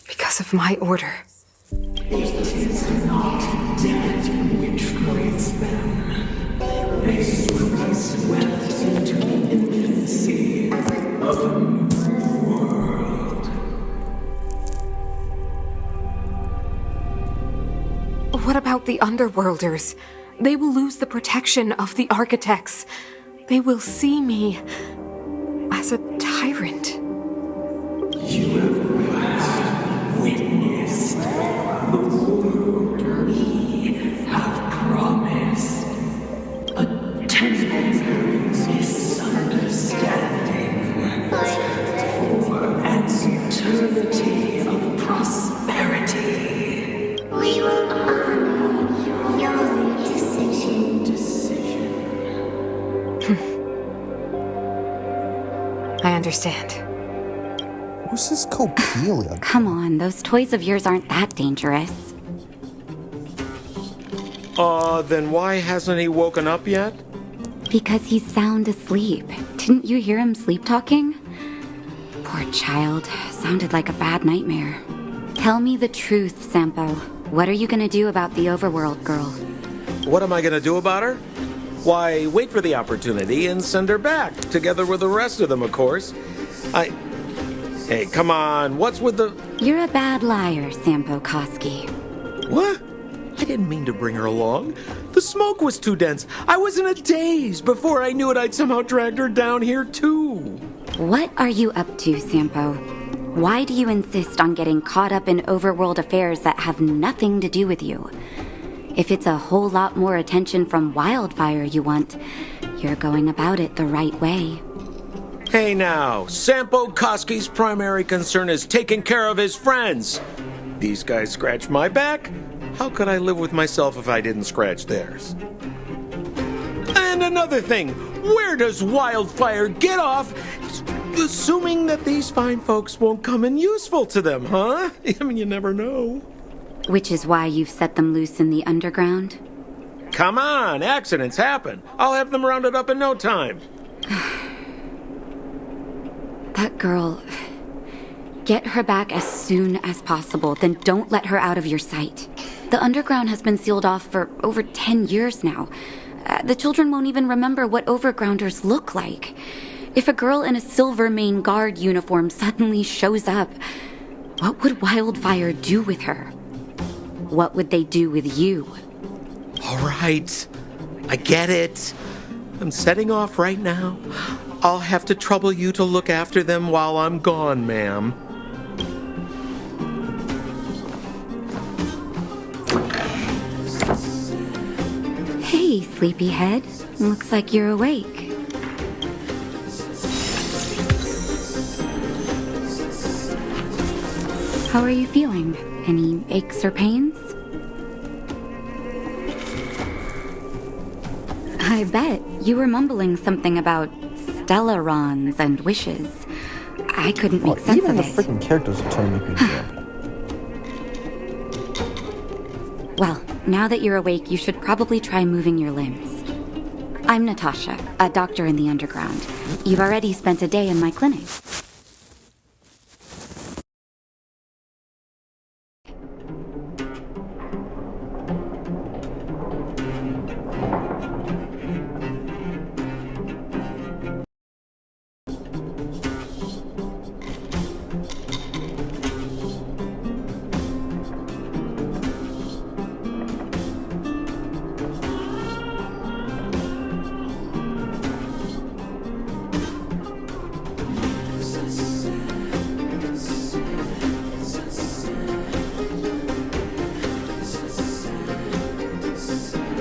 Speaker 2: because of my order.
Speaker 11: It is not death which creates them. They will be swept into the infancy of a new world.
Speaker 2: What about the underworlders? They will lose the protection of the architects. They will see me as a tyrant.
Speaker 11: You have witnessed the world we have promised. A temporary misunderstanding for an eternity of prosperity.
Speaker 4: We will honor your decision.
Speaker 2: I understand.
Speaker 7: Who's this Copelia?
Speaker 17: Come on, those toys of yours aren't that dangerous.
Speaker 16: Then why hasn't he woken up yet?
Speaker 17: Because he's sound asleep. Didn't you hear him sleep talking? Poor child. Sounded like a bad nightmare. Tell me the truth, Sampo. What are you gonna do about the overworld girl?
Speaker 16: What am I gonna do about her? Why, wait for the opportunity and send her back, together with the rest of them, of course. Hey, come on, what's with the...
Speaker 17: You're a bad liar, Sampo Koski.
Speaker 16: What? I didn't mean to bring her along. The smoke was too dense. I was in a daze. Before I knew it, I'd somehow dragged her down here, too.
Speaker 17: What are you up to, Sampo? Why do you insist on getting caught up in overworld affairs that have nothing to do with you? If it's a whole lot more attention from Wildfire you want, you're going about it the right way.
Speaker 16: Hey now, Sampo Koski's primary concern is taking care of his friends. These guys scratch my back. How could I live with myself if I didn't scratch theirs? And another thing, where does Wildfire get off assuming that these fine folks won't come in useful to them, huh? I mean, you never know.
Speaker 17: Which is why you've set them loose in the underground?
Speaker 16: Come on, accidents happen. I'll have them rounded up in no time.
Speaker 17: That girl... Get her back as soon as possible, then don't let her out of your sight. The underground has been sealed off for over 10 years now. The children won't even remember what overgrounders look like. If a girl in a Silvermane Guard uniform suddenly shows up, what would Wildfire do with her? What would they do with you?
Speaker 16: All right, I get it. I'm setting off right now. I'll have to trouble you to look after them while I'm gone, ma'am.
Speaker 17: Hey, sleepyhead. Looks like you're awake. How are you feeling? Any aches or pains? I bet you were mumbling something about stellarons and wishes. I couldn't make sense
Speaker 7: even
Speaker 17: of
Speaker 7: the
Speaker 17: it.
Speaker 7: freaking characters are telling me to jump.
Speaker 17: Well, now that you're awake, you should probably try moving your limbs. I'm Natasha, a doctor in the underground. You've already spent a day in my clinic.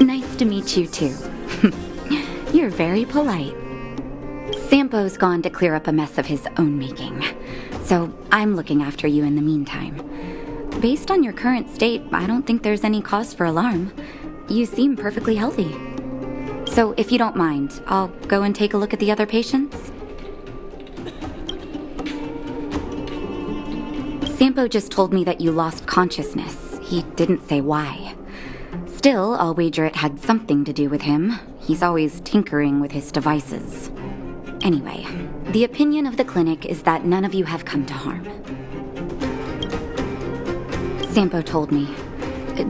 Speaker 17: Nice to meet you, too. You're very polite. Sampo's gone to clear up a mess of his own making, so I'm looking after you in the meantime. Based on your current state, I don't think there's any cause for alarm. You seem perfectly healthy. So if you don't mind, I'll go and take a look at the other patients. Sampo just told me that you lost consciousness. He didn't say why. Still, I'll wager it had something to do with him. He's always tinkering with his devices. Anyway, the opinion of the clinic is that none of you have come to harm. Sampo told me.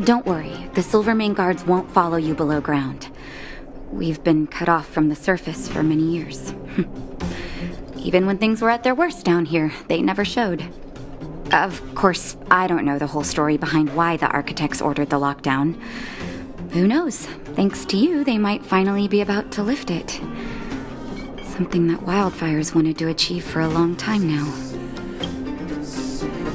Speaker 17: Don't worry, the Silvermane guards won't follow you below ground. We've been cut off from the surface for many years. Even when things were at their worst down here, they never showed. Of course, I don't know the whole story behind why the architects ordered the lockdown. Who knows? Thanks to you, they might finally be about to lift it. Something that Wildfire's wanted to achieve for a long time now.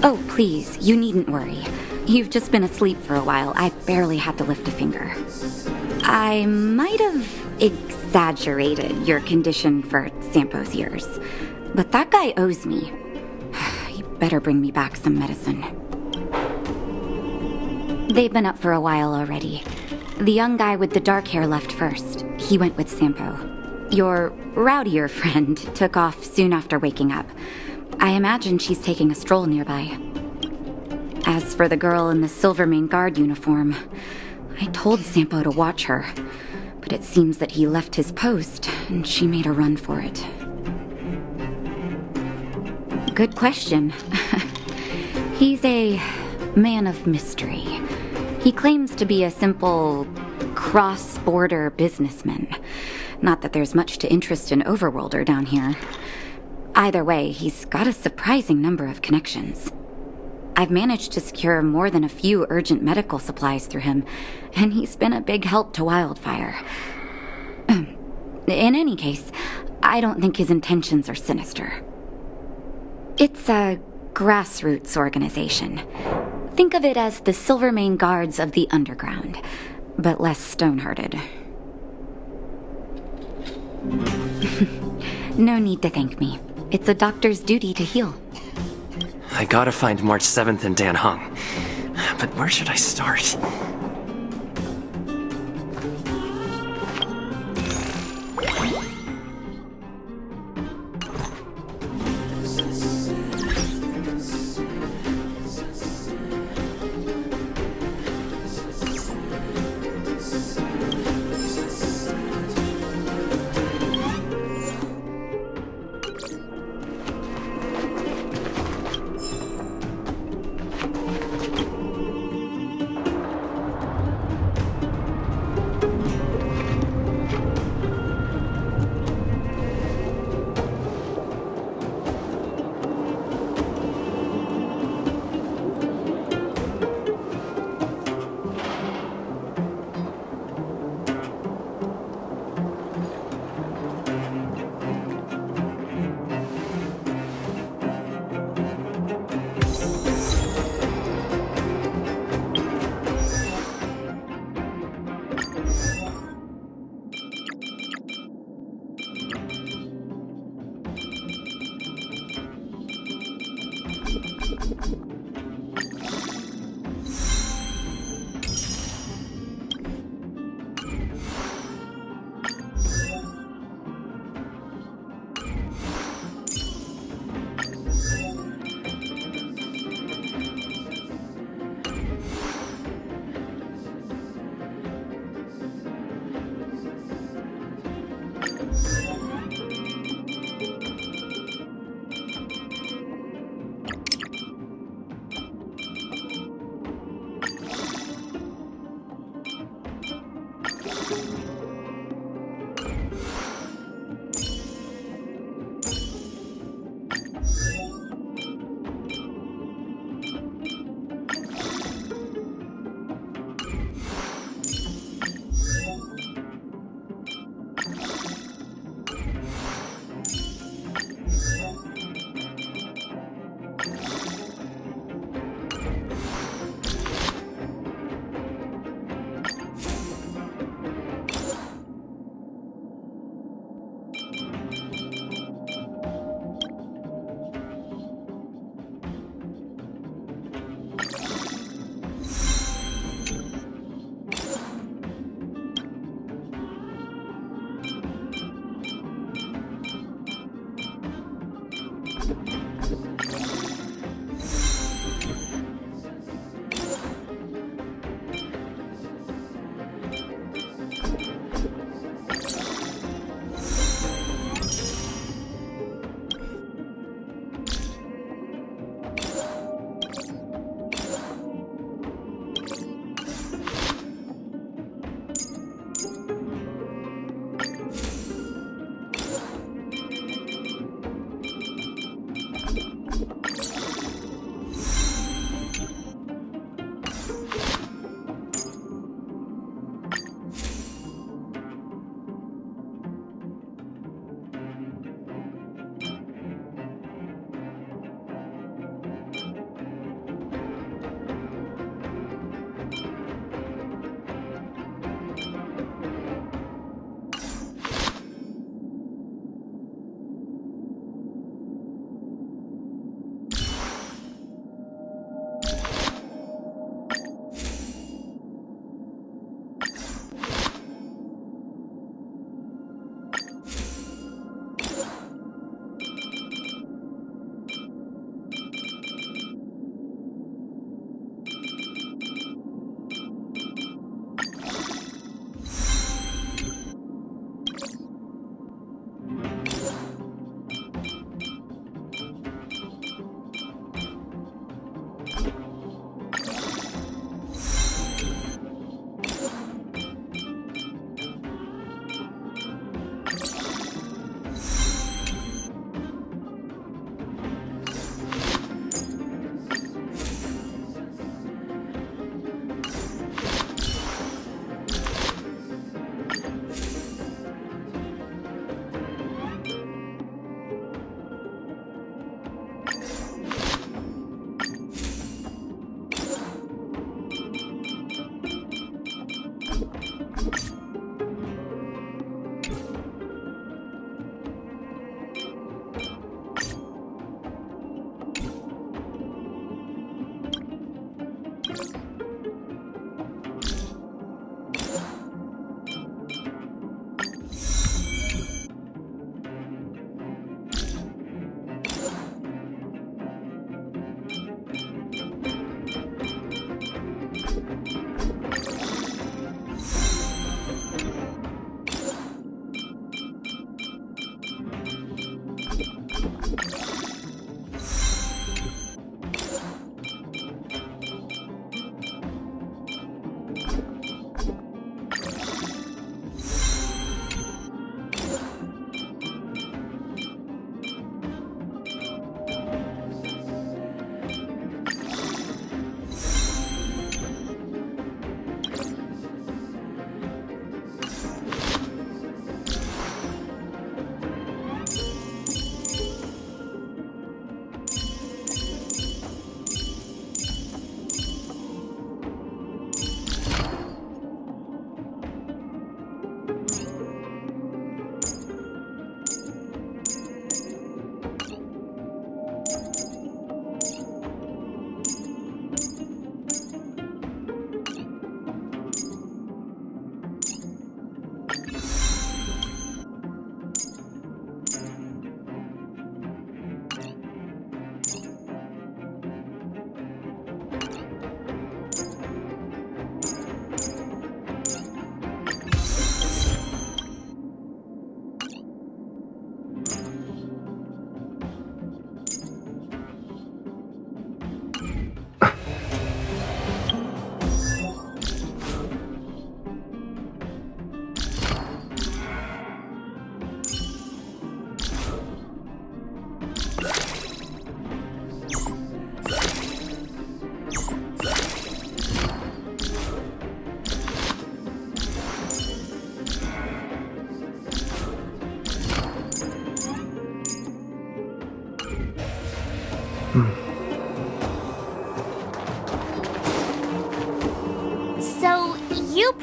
Speaker 17: Oh, please, you needn't worry. You've just been asleep for a while. I barely had to lift a finger. I might have exaggerated your condition for Sampo's years, but that guy owes me. He better bring me back some medicine. They've been up for a while already. The young guy with the dark hair left first. He went with Sampo. Your rowdier friend took off soon after waking up. I imagine she's taking a stroll nearby. As for the girl in the Silvermane Guard uniform, I told Sampo to watch her, but it seems that he left his post and she made a run for it. Good question. He's a man of mystery. He claims to be a simple cross-border businessman. Not that there's much to interest an overworlder down here. Either way, he's got a surprising number of connections. I've managed to secure more than a few urgent medical supplies through him, and he's been a big help to Wildfire. In any case, I don't think his intentions are sinister. It's a grassroots organization. Think of it as the Silvermane Guards of the Underground, but less stone-hearted. No need to thank me. It's a doctor's duty to heal.
Speaker 14: I gotta find March 7th in Dan Hung. But where should I start?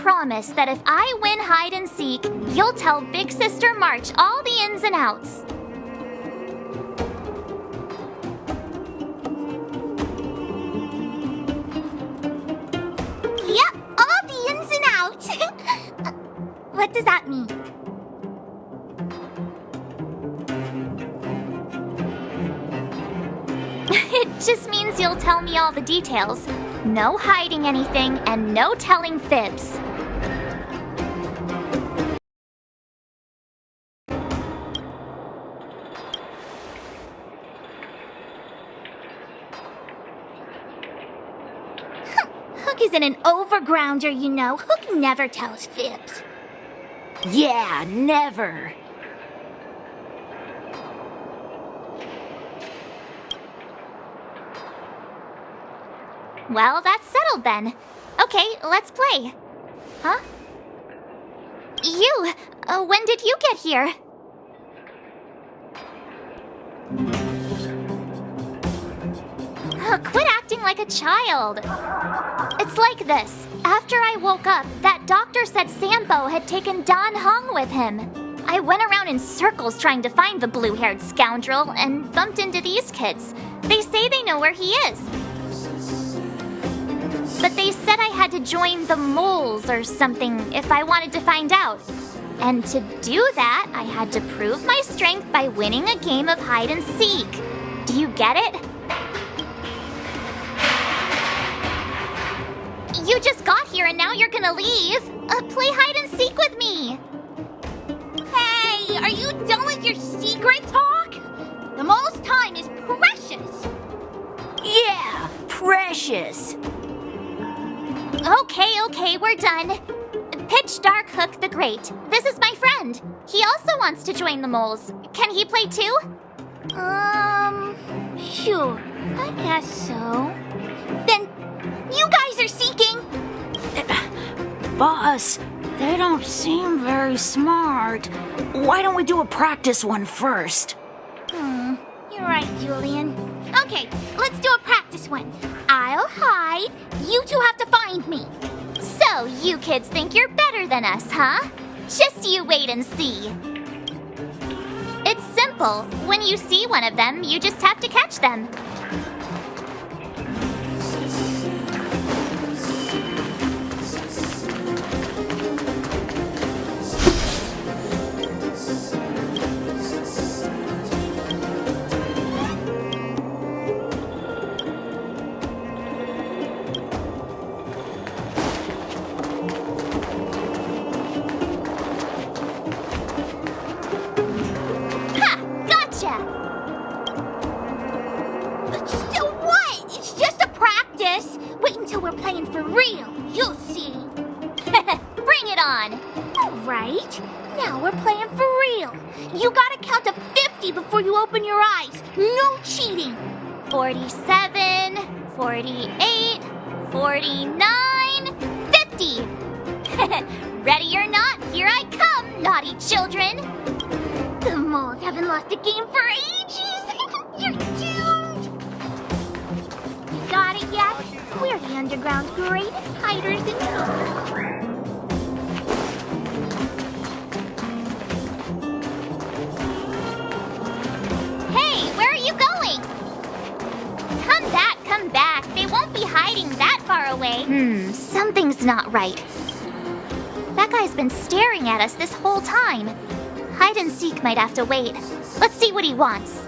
Speaker 4: promise that if I win hide and seek, you'll tell Big Sister March all the ins and outs.
Speaker 1: Yep, all the ins and outs. What does that mean?
Speaker 4: It just means you'll tell me all the details. No hiding anything and no telling fibs.
Speaker 1: Hook isn't an overgrounder, you know. Hook never tells fibs.
Speaker 18: Yeah, never.
Speaker 4: Well, that's settled then. Okay, let's play. Huh? You! When did you get here? Quit acting like a child. It's like this. After I woke up, that doctor said Sampo had taken Dan Hong with him. I went around in circles trying to find the blue-haired scoundrel and bumped into these kids. They say they know where he is. But they said I had to join the moles or something if I wanted to find out. And to do that, I had to prove my strength by winning a game of hide and seek. Do you get it? You just got here and now you're gonna leave. Play hide and seek with me.
Speaker 1: Hey, are you done with your secret talk? The most time is precious.
Speaker 18: Yeah, precious.
Speaker 4: Okay, we're done. Pitch Dark Hook the Great. This is my friend. He also wants to join the moles. Can he play too?
Speaker 1: Sure. I guess so. Then, you guys are seeking?
Speaker 18: Boss, they don't seem very smart. Why don't we do a practice one first?
Speaker 1: You're right, Julian. Okay, let's do a practice one. I'll hide. You two have to find me.
Speaker 4: So, you kids think you're better than us, huh? Just you wait and see. It's simple. When you see one of them, you just have to catch them.
Speaker 1: We're playing for real. You'll see.
Speaker 4: Bring it on.
Speaker 1: All right. Now we're playing for real. You gotta count to 50 before you open your eyes. No cheating.
Speaker 4: 47, 48, 49, 50. Ready or not, here I come, naughty children.
Speaker 1: The moles haven't lost a game for ages. You're doomed. You got it yet? We're the underground's greatest hiders and seekers.
Speaker 4: Hey, where are you going? Come back. They won't be hiding that far away. Something's not right. That guy's been staring at us this whole time. Hide and seek might have to wait. Let's see what he wants.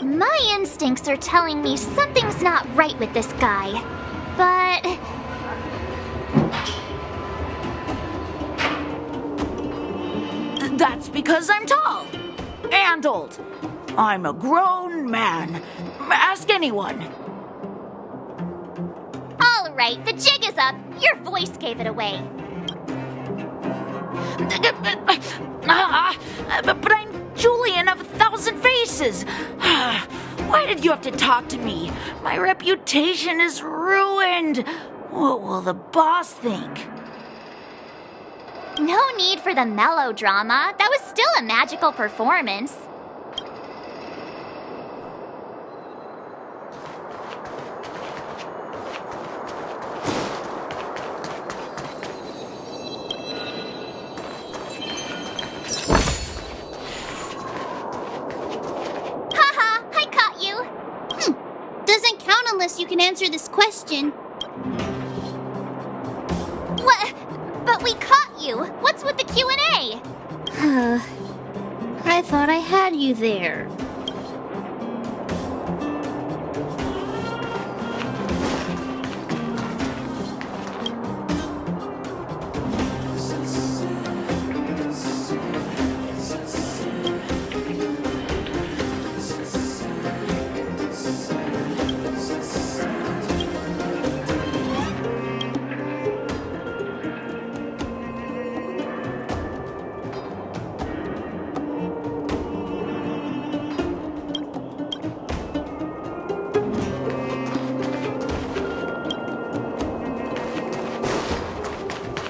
Speaker 4: My instincts are telling me something's not right with this guy. But...
Speaker 18: That's because I'm tall. And old. I'm a grown man. Ask anyone.
Speaker 4: All right, the jig is up. Your voice gave it away.
Speaker 18: But I'm Julian of 1,000 Faces. Why did you have to talk to me? My reputation is ruined. What will the boss think?
Speaker 4: No need for the melodrama. That was still a magical performance. Haha, I caught you.
Speaker 1: Doesn't count unless you can answer this question.
Speaker 4: What? But we caught you. What's with the Q&A?
Speaker 1: I thought I had you there.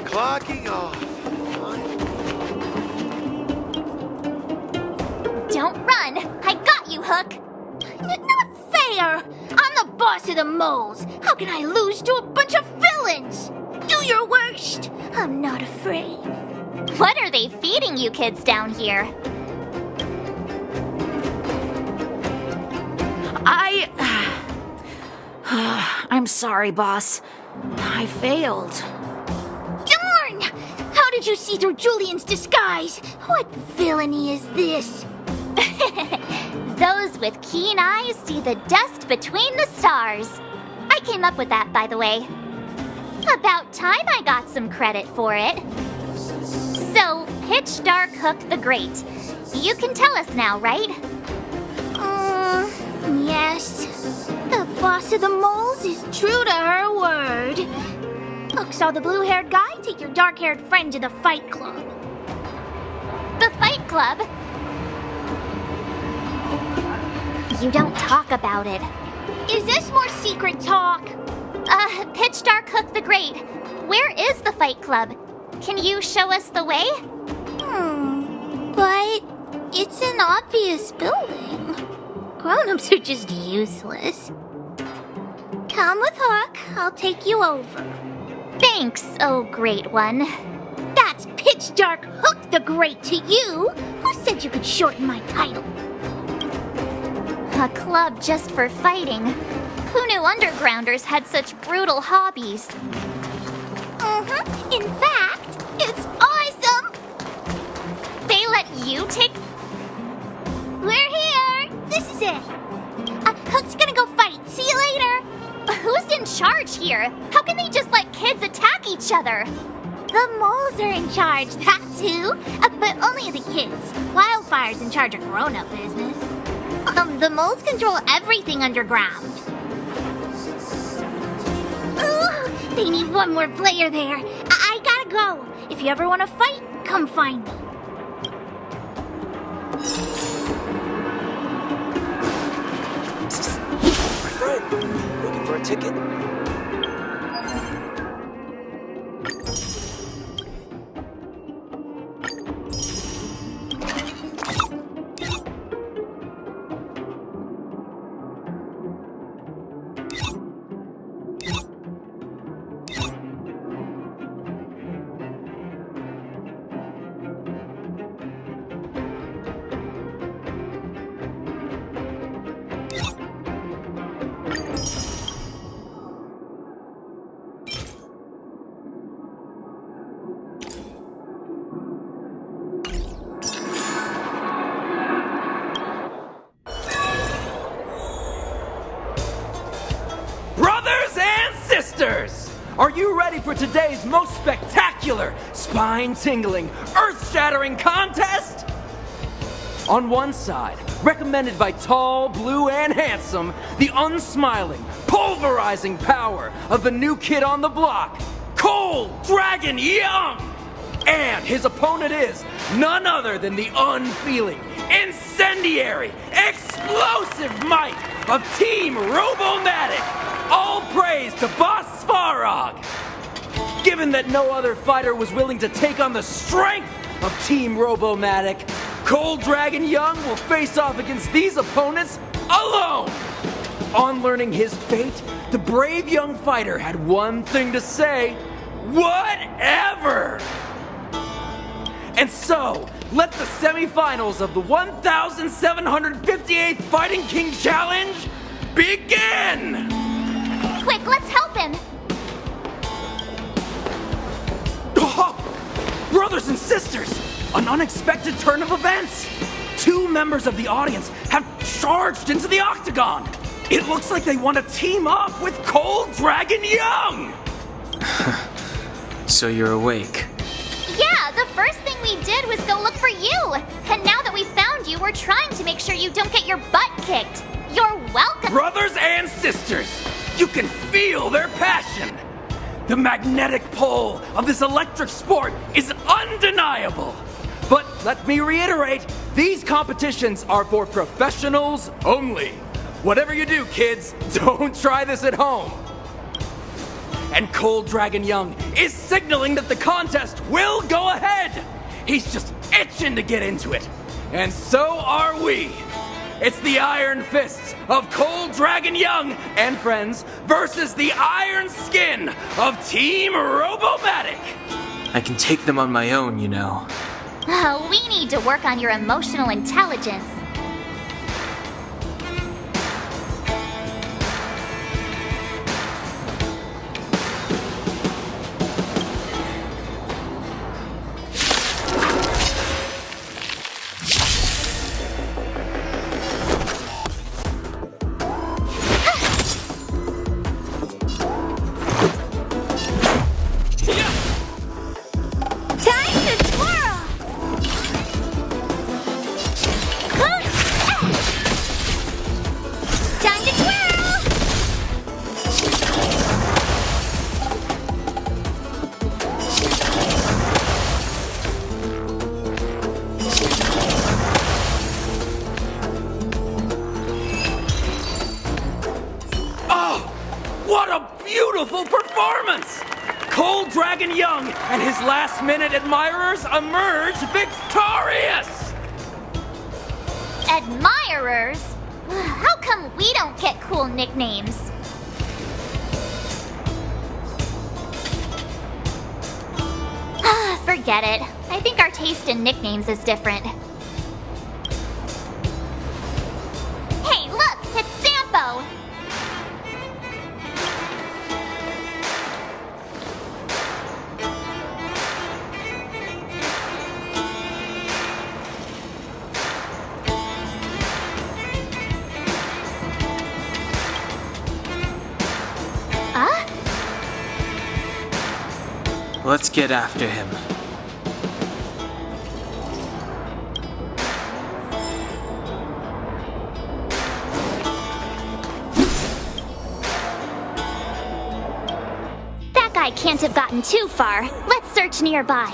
Speaker 19: Clocking off.
Speaker 4: Don't run. I got you, Hook.
Speaker 18: Not fair! I'm the boss of the moles. How can I lose to a bunch of villains? Do your worst. I'm not afraid.
Speaker 4: What are they feeding you kids down here?
Speaker 18: I'm sorry, boss. I failed. Darn! How did you see through Julian's disguise? What villainy is this?
Speaker 4: Those with keen eyes see the dust between the stars. I came up with that, by the way. About time I got some credit for it. So, Pitch Dark Hook the Great. You can tell us now, right?
Speaker 18: Yes. The boss of the moles is true to her word. Hook saw the blue-haired guy take your dark-haired friend to the fight club.
Speaker 4: The fight club? You don't talk about it.
Speaker 18: Is this more secret talk?
Speaker 4: Pitch Dark Hook the Great. Where is the fight club? Can you show us the way?
Speaker 18: But it's an obvious building. Grown-ups are just useless. Come with Hook. I'll take you over.
Speaker 4: Thanks, oh great one.
Speaker 18: That's Pitch Dark Hook the Great to you. Who said you could shorten my title?
Speaker 4: A club just for fighting. Who knew undergrounders had such brutal hobbies?
Speaker 18: In fact, it's awesome!
Speaker 4: They let you take...
Speaker 18: We're here! This is it! Hook's gonna go fight. See you later!
Speaker 4: Who's in charge here? How can they just let kids attack each other?
Speaker 18: The moles are in charge, that's who. But only the kids. Wildfire's in charge of grown-up business. The moles control everything underground. Ooh, they need one more player there. I gotta go. If you ever want to fight, come find me.
Speaker 14: My friend, looking for a ticket?
Speaker 20: Are you ready for today's most spectacular, spine-tingling, earth-shattering contest? On one side, recommended by tall, blue, and handsome, the unsmiling, pulverizing power of the new kid on the block, Cold Dragon Young! And his opponent is none other than the unfeeling, incendiary, explosive might of Team Robomatic! All praise to Boss Svarog! Given that no other fighter was willing to take on the strength of Team Robomatic, Cold Dragon Young will face off against these opponents alone! On learning his fate, the brave young fighter had one thing to say: whatever! And so, let the semifinals of the 1,758th Fighting King Challenge begin!
Speaker 4: Quick, let's help him!
Speaker 20: Oh, brothers and sisters, an unexpected turn of events! 2 members of the audience have charged into the octagon! It looks like they want to team up with Cold Dragon Young!
Speaker 5: So you're awake.
Speaker 4: Yeah, the first thing we did was go look for you. And now that we found you, we're trying to make sure you don't get your butt kicked. You're welcome.
Speaker 20: Brothers and sisters, you can feel their passion. The magnetic pull of this electric sport is undeniable. But let me reiterate, these competitions are for professionals only. Whatever you do, kids, don't try this at home. And Cold Dragon Young is signaling that the contest will go ahead. He's just itching to get into it. And so are we. It's the Iron Fists of Cold Dragon Young and friends versus the Iron Skin of Team Robomatic.
Speaker 5: I can take them on my own, you know.
Speaker 4: We need to work on your emotional intelligence.
Speaker 20: Beautiful performance! Cold Dragon Young and his last-minute admirers emerge victorious!
Speaker 4: Admirers? How come we don't get cool nicknames? Forget it. I think our taste in nicknames is different. Hey, look! It's Sampo!
Speaker 5: Let's get after him.
Speaker 4: That guy can't have gotten too far. Let's search nearby.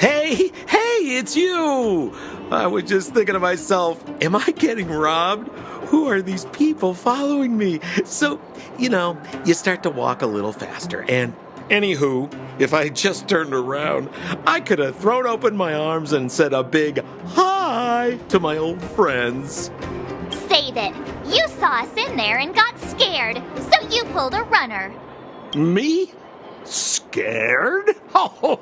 Speaker 16: Hey, it's you! I was just thinking to myself, am I getting robbed? Who are these people following me? So, you start to walk a little faster. And anywho, if I just turned around, I could have thrown open my arms and said a big hi to my old friends.
Speaker 4: Save it. You saw us in there and got scared, so you pulled a runner.
Speaker 16: Me? Scared? Oh,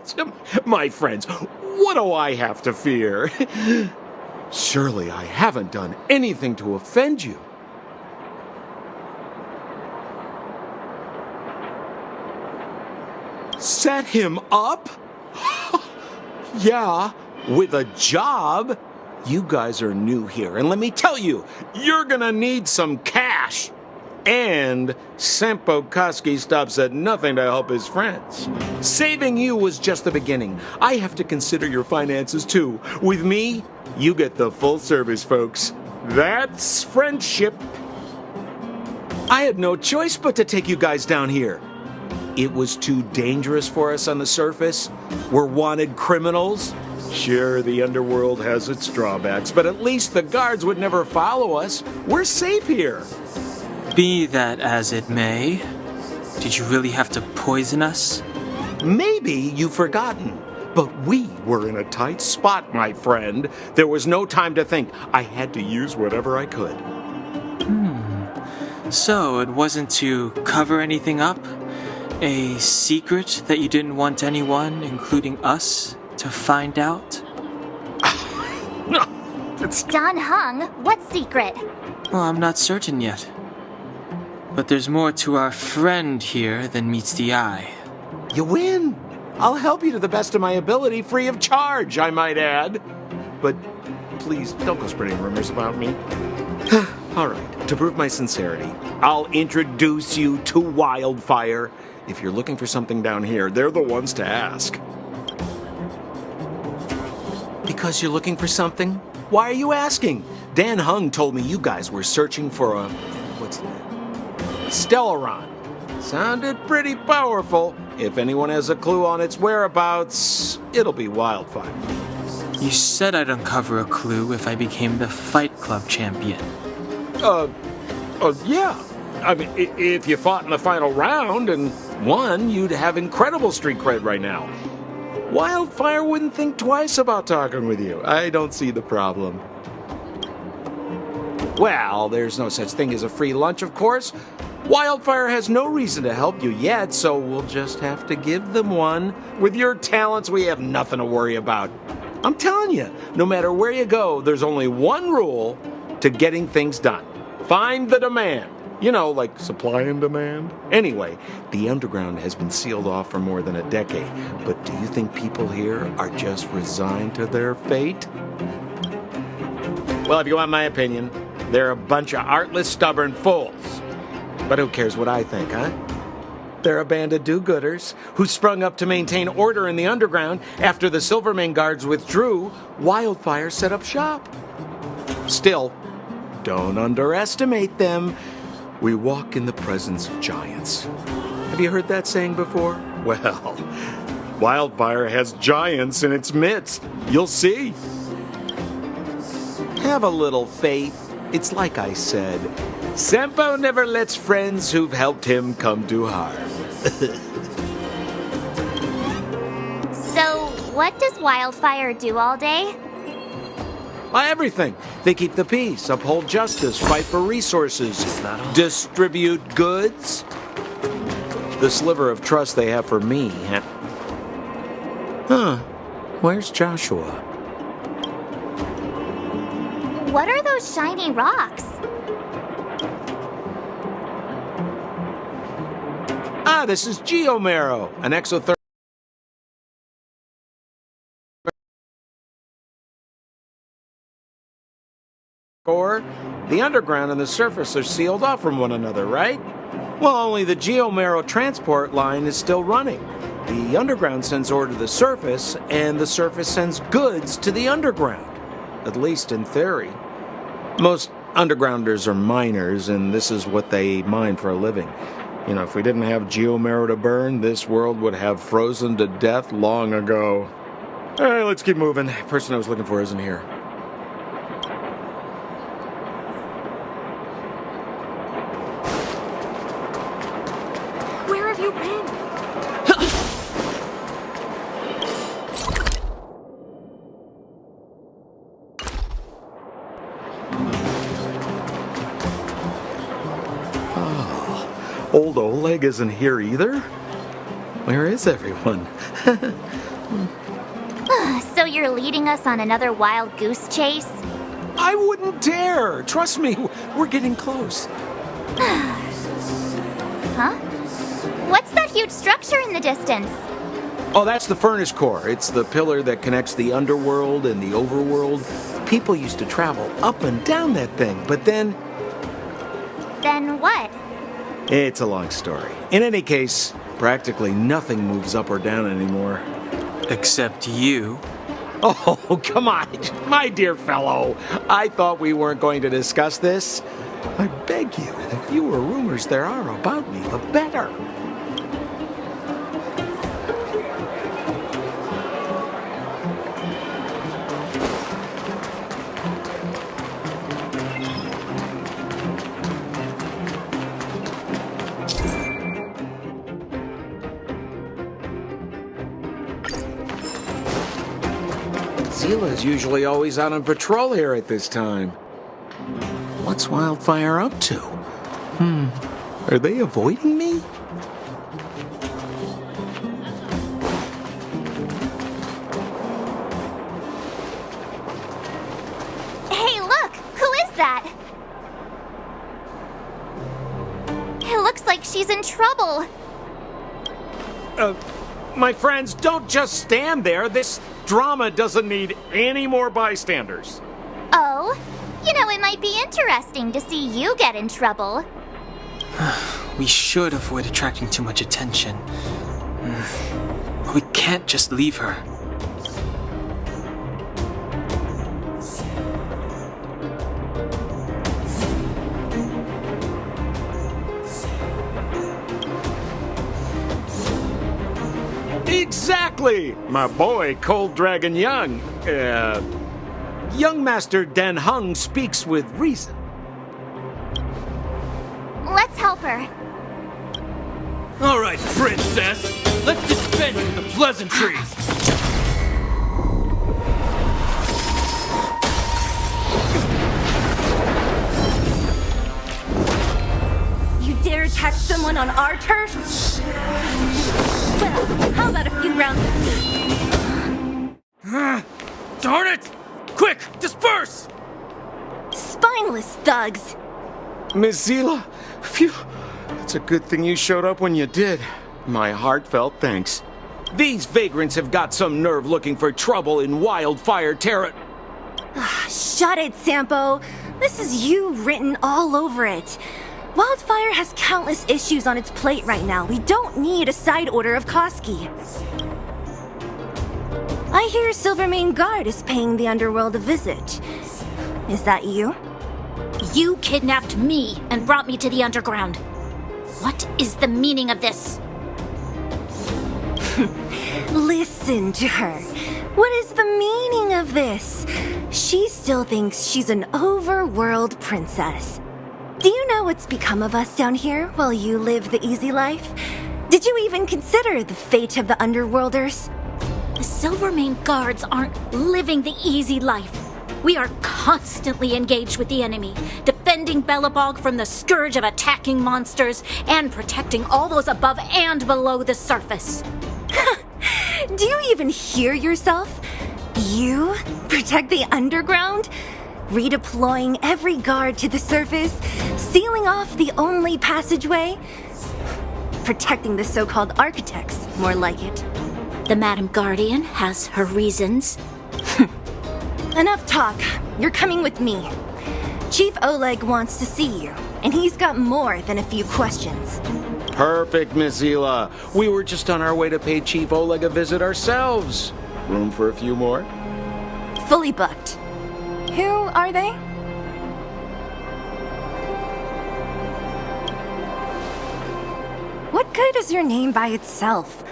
Speaker 16: my friends, what do I have to fear? Surely I haven't done anything to offend you. set him up? Yeah, with a job. You guys are new here, and let me tell you, you're gonna need some cash. And Sampo Koski stops at nothing to help his friends. Saving you was just the beginning. I have to consider your finances too. With me, you get the full service, folks. That's friendship. I had no choice but to take you guys down here. It was too dangerous for us on the surface. We're wanted criminals. Sure, the underworld has its drawbacks, but at least the guards would never follow us. We're safe here.
Speaker 5: Be that as it may, did you really have to poison us?
Speaker 16: Maybe you've forgotten, but we were in a tight spot, my friend. There was no time to think. I had to use whatever I could.
Speaker 5: So it wasn't to cover anything up? A secret that you didn't want anyone, including us, to find out?
Speaker 4: Don Hung, what secret?
Speaker 5: Well, I'm not certain yet. But there's more to our friend here than meets the eye.
Speaker 16: You win. I'll help you to the best of my ability, free of charge, I might add. But please, don't go spreading rumors about me. All right, to prove my sincerity, I'll introduce you to Wildfire. If you're looking for something down here, they're the ones to ask. Because you're looking for something? Why are you asking? Dan Hung told me you guys were searching for a... what's that? Stellaron. Sounded pretty powerful. If anyone has a clue on its whereabouts, it'll be Wildfire.
Speaker 5: You said I'd uncover a clue if I became the Fight Club champion.
Speaker 16: Yeah. I mean, if you fought in the final round and won, you'd have incredible street cred right now. Wildfire wouldn't think twice about talking with you. I don't see the problem. Well, there's no such thing as a free lunch, of course. Wildfire has no reason to help you yet, so we'll just have to give them one. With your talents, we have nothing to worry about. I'm telling you, no matter where you go, there's only one rule to getting things done. Find the demand. You know, like supply and demand. Anyway, the underground has been sealed off for more than a decade. But do you think people here are just resigned to their fate? Well, if you want my opinion, they're a bunch of artless, stubborn fools. But who cares what I think, huh? They're a band of do-gooders who sprung up to maintain order in the underground. After the Silvermane guards withdrew, Wildfire set up shop. Still, don't underestimate them. We walk in the presence of giants. Have you heard that saying before? Well, Wildfire has giants in its midst. You'll see. Have a little faith. It's like I said, Sampo never lets friends who've helped him come to harm.
Speaker 4: So, what does Wildfire do all day?
Speaker 16: Everything. They keep the peace, uphold justice, fight for resources, distribute goods. The sliver of trust they have for me. Where's Joshua?
Speaker 4: What are those shiny rocks?
Speaker 16: This is Geomarrow, an exothermic core. The underground and the surface are sealed off from one another, right? Well, only the Geomarrow transport line is still running. The underground sends ore to the surface, and the surface sends goods to the underground. At least in theory. Most undergrounders are miners, and this is what they mine for a living. You know, if we didn't have Geomarrow to burn, this world would have frozen to death long ago. All right, let's keep moving. The person I was looking for isn't here.
Speaker 6: Where have you been?
Speaker 16: Old Oleg isn't here either? Where is everyone?
Speaker 4: So you're leading us on another wild goose chase?
Speaker 16: I wouldn't dare! Trust me, we're getting close.
Speaker 4: Huh? What's that huge structure in the distance?
Speaker 16: Oh, that's the furnace core. It's the pillar that connects the underworld and the overworld. People used to travel up and down that thing, but then...
Speaker 4: Then what?
Speaker 16: It's a long story. In any case, practically nothing moves up or down anymore.
Speaker 5: Except you.
Speaker 16: Oh, come on, my dear fellow. I thought we weren't going to discuss this. I beg you, the fewer rumors there are about me, the better. Zila's usually always out on patrol here at this time. What's Wildfire up to? Are they avoiding me?
Speaker 4: Hey, look! Who is that? It looks like she's in trouble.
Speaker 16: My friends, don't just stand there. This drama doesn't need any more bystanders.
Speaker 4: Oh? You know, it might be interesting to see you get in trouble.
Speaker 5: We should avoid attracting too much attention. We can't just leave her.
Speaker 16: Exactly! My boy, Cold Dragon Young. Young Master Dan Hung speaks with reason.
Speaker 4: Let's help her.
Speaker 20: All right, princess. Let's dispense with the pleasantries.
Speaker 21: You dare attack someone on our turf? Well, how about a few rounds of me?
Speaker 20: Darn it! Quick, disperse!
Speaker 21: Spineless thugs!
Speaker 16: Miss Zila, phew. It's a good thing you showed up when you did. My heartfelt thanks. These vagrants have got some nerve looking for trouble in Wildfire Terra.
Speaker 21: Shut it, Sampo. This is you written all over it. Wildfire has countless issues on its plate right now. We don't need a side order of Koski. I hear Silvermane Guard is paying the underworld a visit. Is that you?
Speaker 1: You kidnapped me and brought me to the underground. What is the meaning of this?
Speaker 21: Listen to her. What is the meaning of this? She still thinks she's an overworld princess. Do you know what's become of us down here while you live the easy life? Did you even consider the fate of the underworlders?
Speaker 1: The Silvermane Guards aren't living the easy life. We are constantly engaged with the enemy, defending Belobog from the scourge of attacking monsters and protecting all those above and below the surface.
Speaker 21: Do you even hear yourself? You protect the underground? Redeploying every guard to the surface? Sealing off the only passageway? Protecting the so-called architects, more like it.
Speaker 1: The Madam Guardian has her reasons.
Speaker 21: Enough talk. You're coming with me. Chief Oleg wants to see you, and he's got more than a few questions.
Speaker 16: Perfect, Miss Zila. We were just on our way to pay Chief Oleg a visit ourselves. Room for a few more?
Speaker 21: Fully booked. Who are they? What good is your name by itself?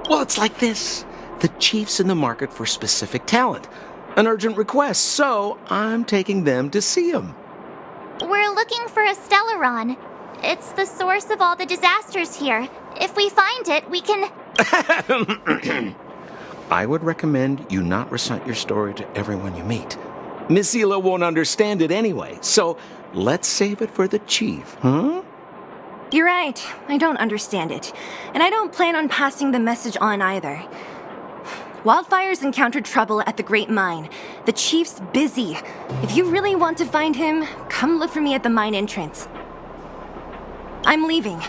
Speaker 16: Well, it's like this. The chief's in the market for specific talent. An urgent request, so I'm taking them to see him.
Speaker 4: We're looking for a Stellaron. It's the source of all the disasters here. If we find it, we can...
Speaker 16: I would recommend you not recite your story to everyone you meet. Miss Zila won't understand it anyway, so let's save it for the chief, huh?
Speaker 21: You're right. I don't understand it. And I don't plan on passing the message on either. Wildfire's encountered trouble at the Great Mine. The chief's busy. If you really want to find him, come look for me at the mine entrance. I'm leaving.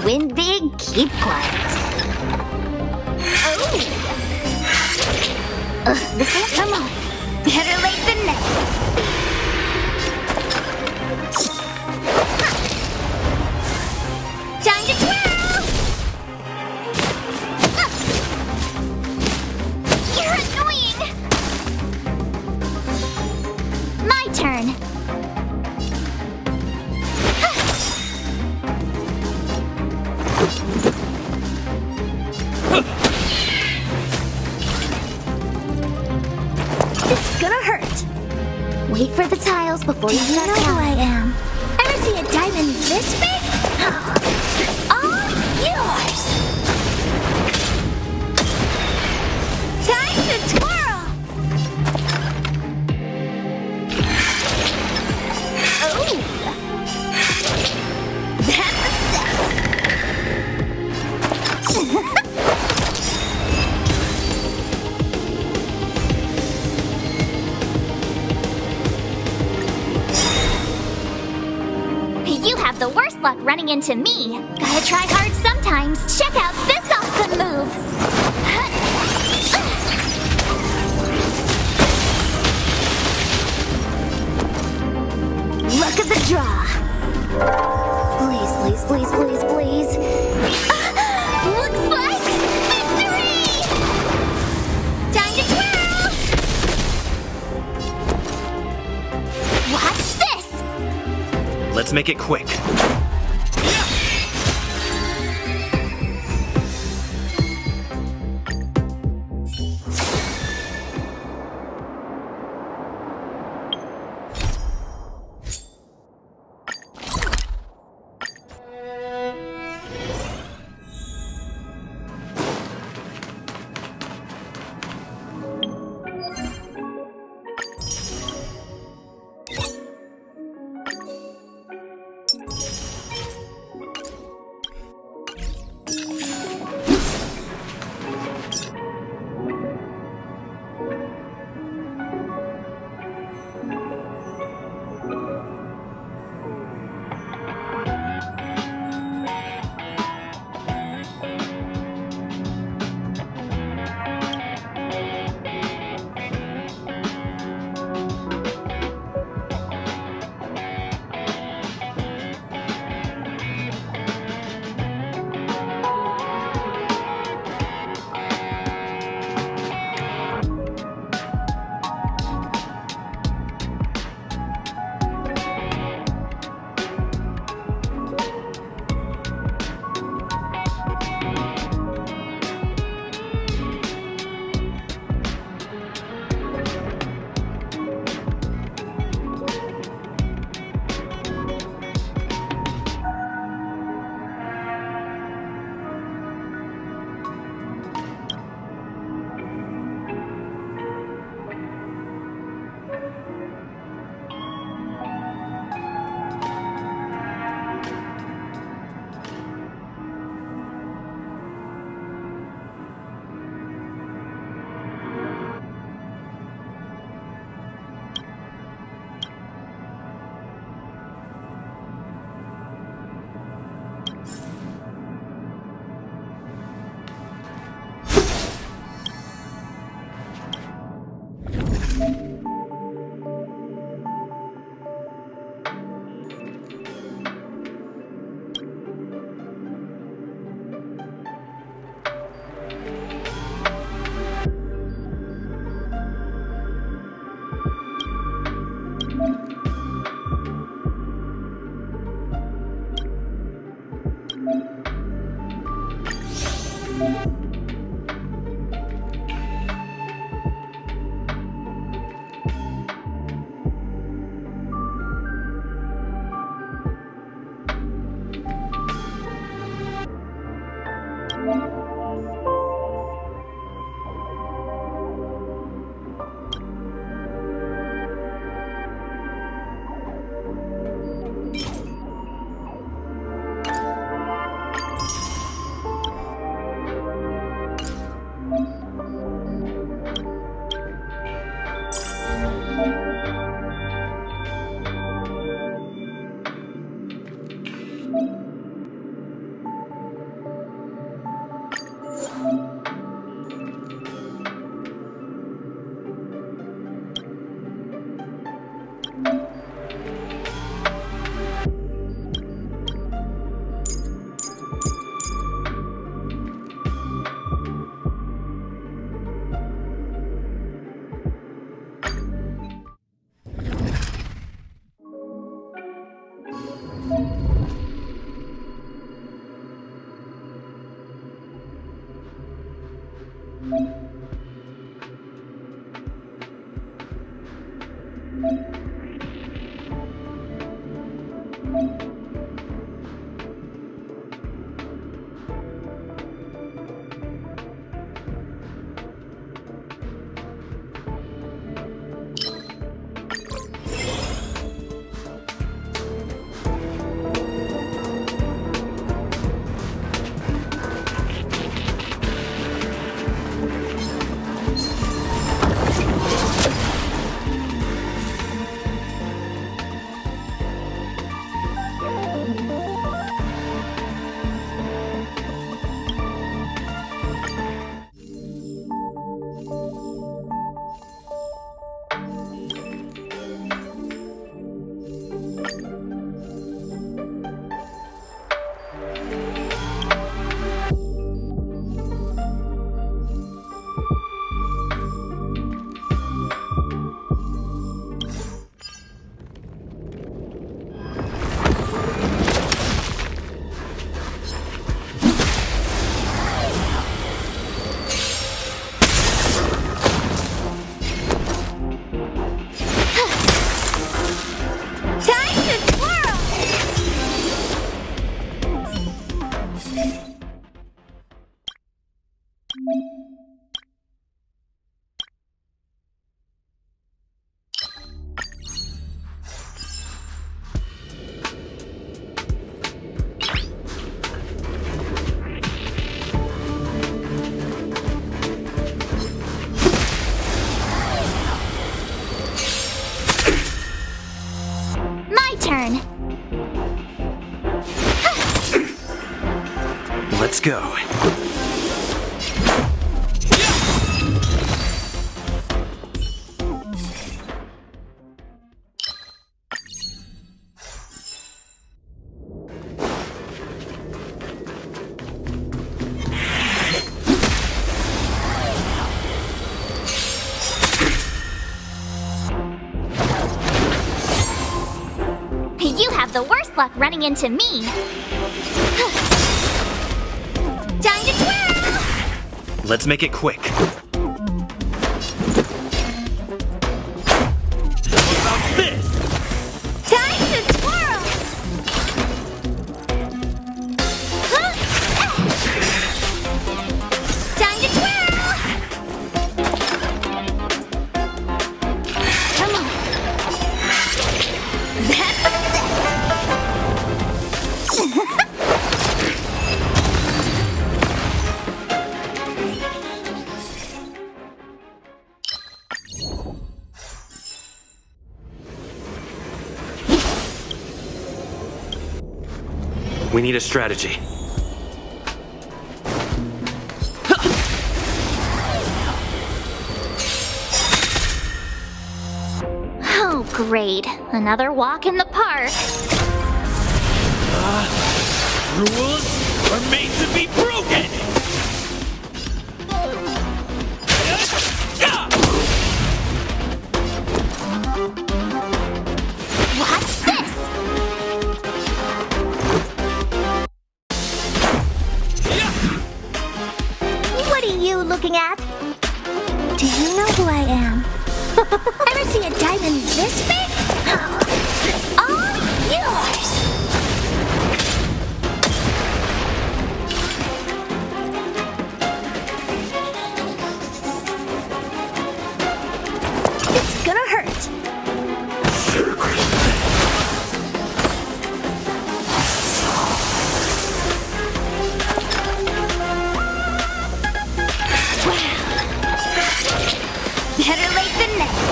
Speaker 4: Win big, keep quiet. Oh! This won't come on. Better late than never. Time to twirl! You're annoying! My turn. It's gonna hurt. Wait for the tiles before you start counting. You know who I am. Ever see a diamond this big? It's all yours. Time to twirl. Oh, that's a step. You have the worst luck running into me. Gotta try hard sometimes. Check out this awesome move. Luck of the draw. Please, please, please, please, please. Looks like victory! Time to twirl! Watch this!
Speaker 15: Let's make it quick.
Speaker 4: Turn.
Speaker 14: Let's go.
Speaker 4: You have the worst luck running into me. Time to twirl!
Speaker 14: Let's make it quick.
Speaker 11: What about this?
Speaker 4: Time to twirl! Time to twirl! Come on. That's a
Speaker 14: We need a strategy.
Speaker 4: Oh, great. Another walk in the park.
Speaker 11: Rules are made to be broken!
Speaker 4: Watch this! What are you looking at? Do you know who I am? Ever see a diamond this big? It's all yours! It's gonna hurt. Better late than never.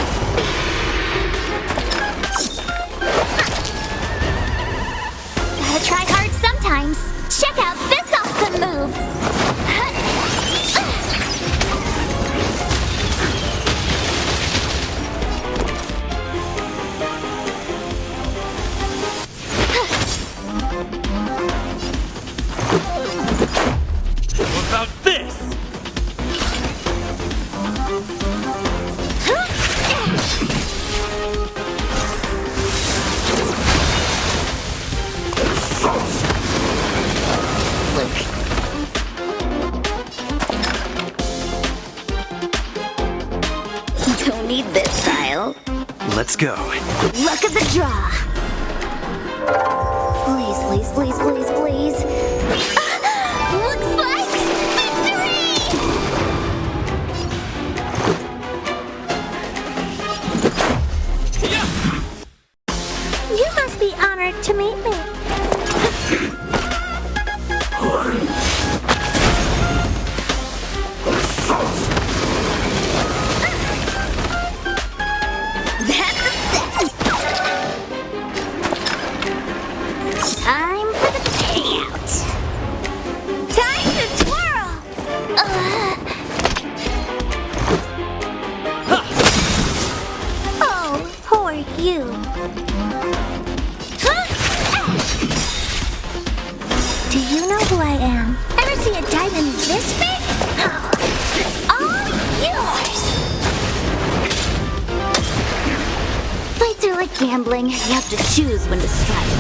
Speaker 4: Gotta try hard sometimes. Check out this awesome move.
Speaker 11: What about this?
Speaker 18: Don't need this style.
Speaker 14: Let's go.
Speaker 18: Luck of the draw. Please, please, please, please, please. Looks like victory! You must be honored to meet me. Time for the payout. Time to twirl. Oh, poor you. Do you know who I am? Ever see a diamond this big? Oh, it's all yours. Fights are like gambling. You have to choose when to strike.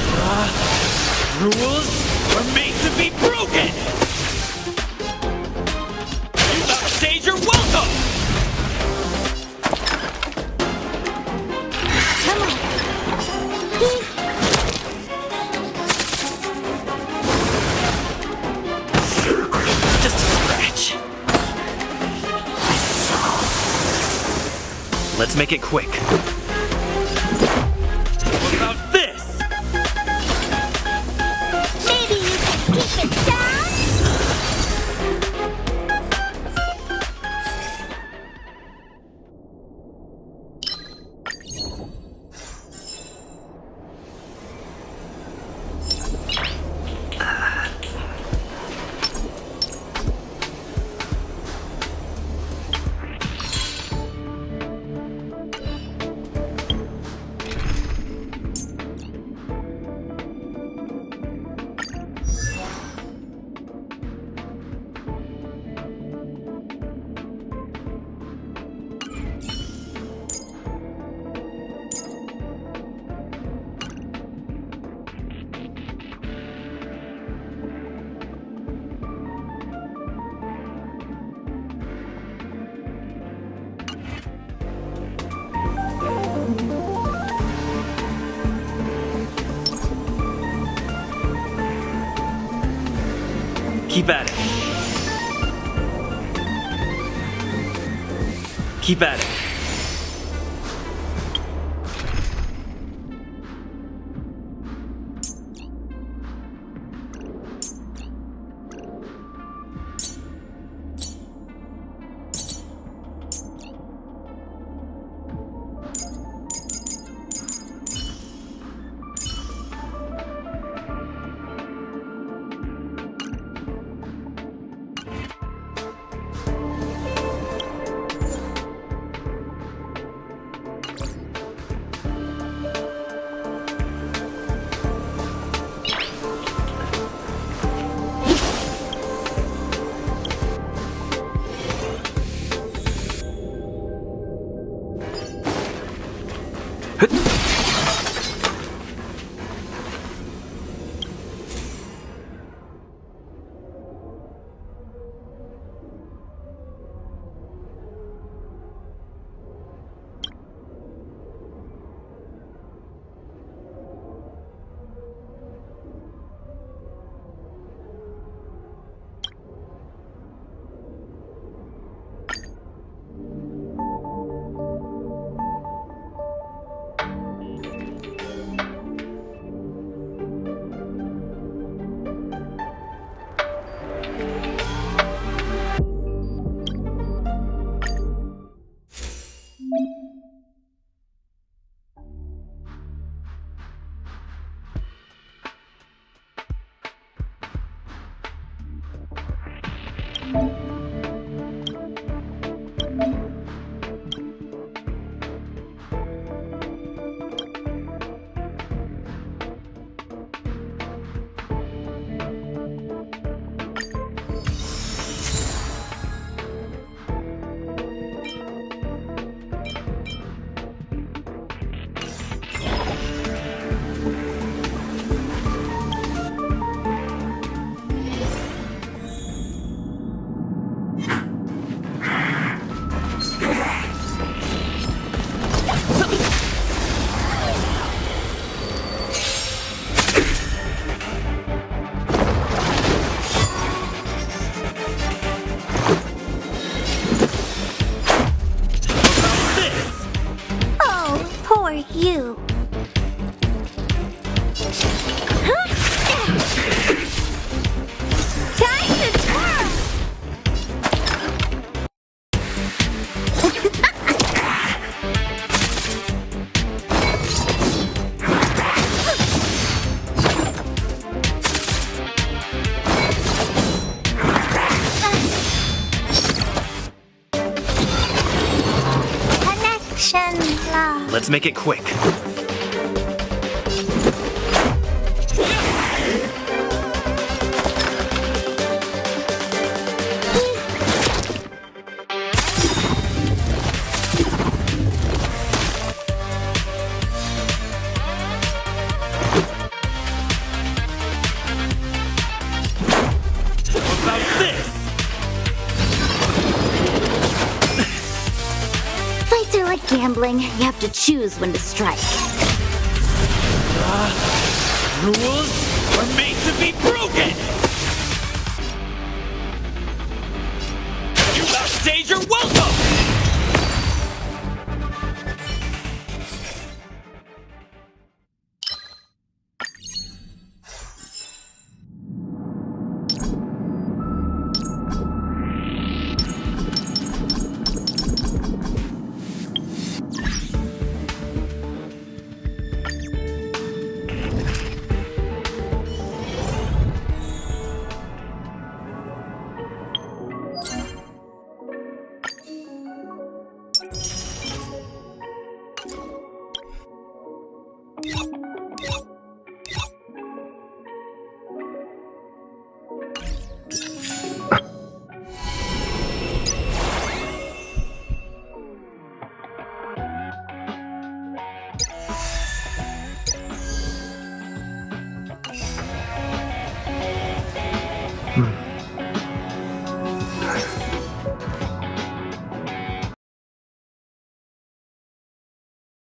Speaker 11: Rules are made to be broken! You upstage your welcome!
Speaker 18: Come on.
Speaker 14: Just a scratch. Let's make it quick.
Speaker 11: What about this?
Speaker 18: Maybe you can keep it down?
Speaker 14: Keep at it. Keep at it.
Speaker 18: you? Time to twirl! Connection lost.
Speaker 11: Let's make it quick. How about this?
Speaker 1: Fights are like gambling. You have to choose when to strike.
Speaker 11: Rules are made to be broken! You outstayed your welcome!
Speaker 5: Hmm.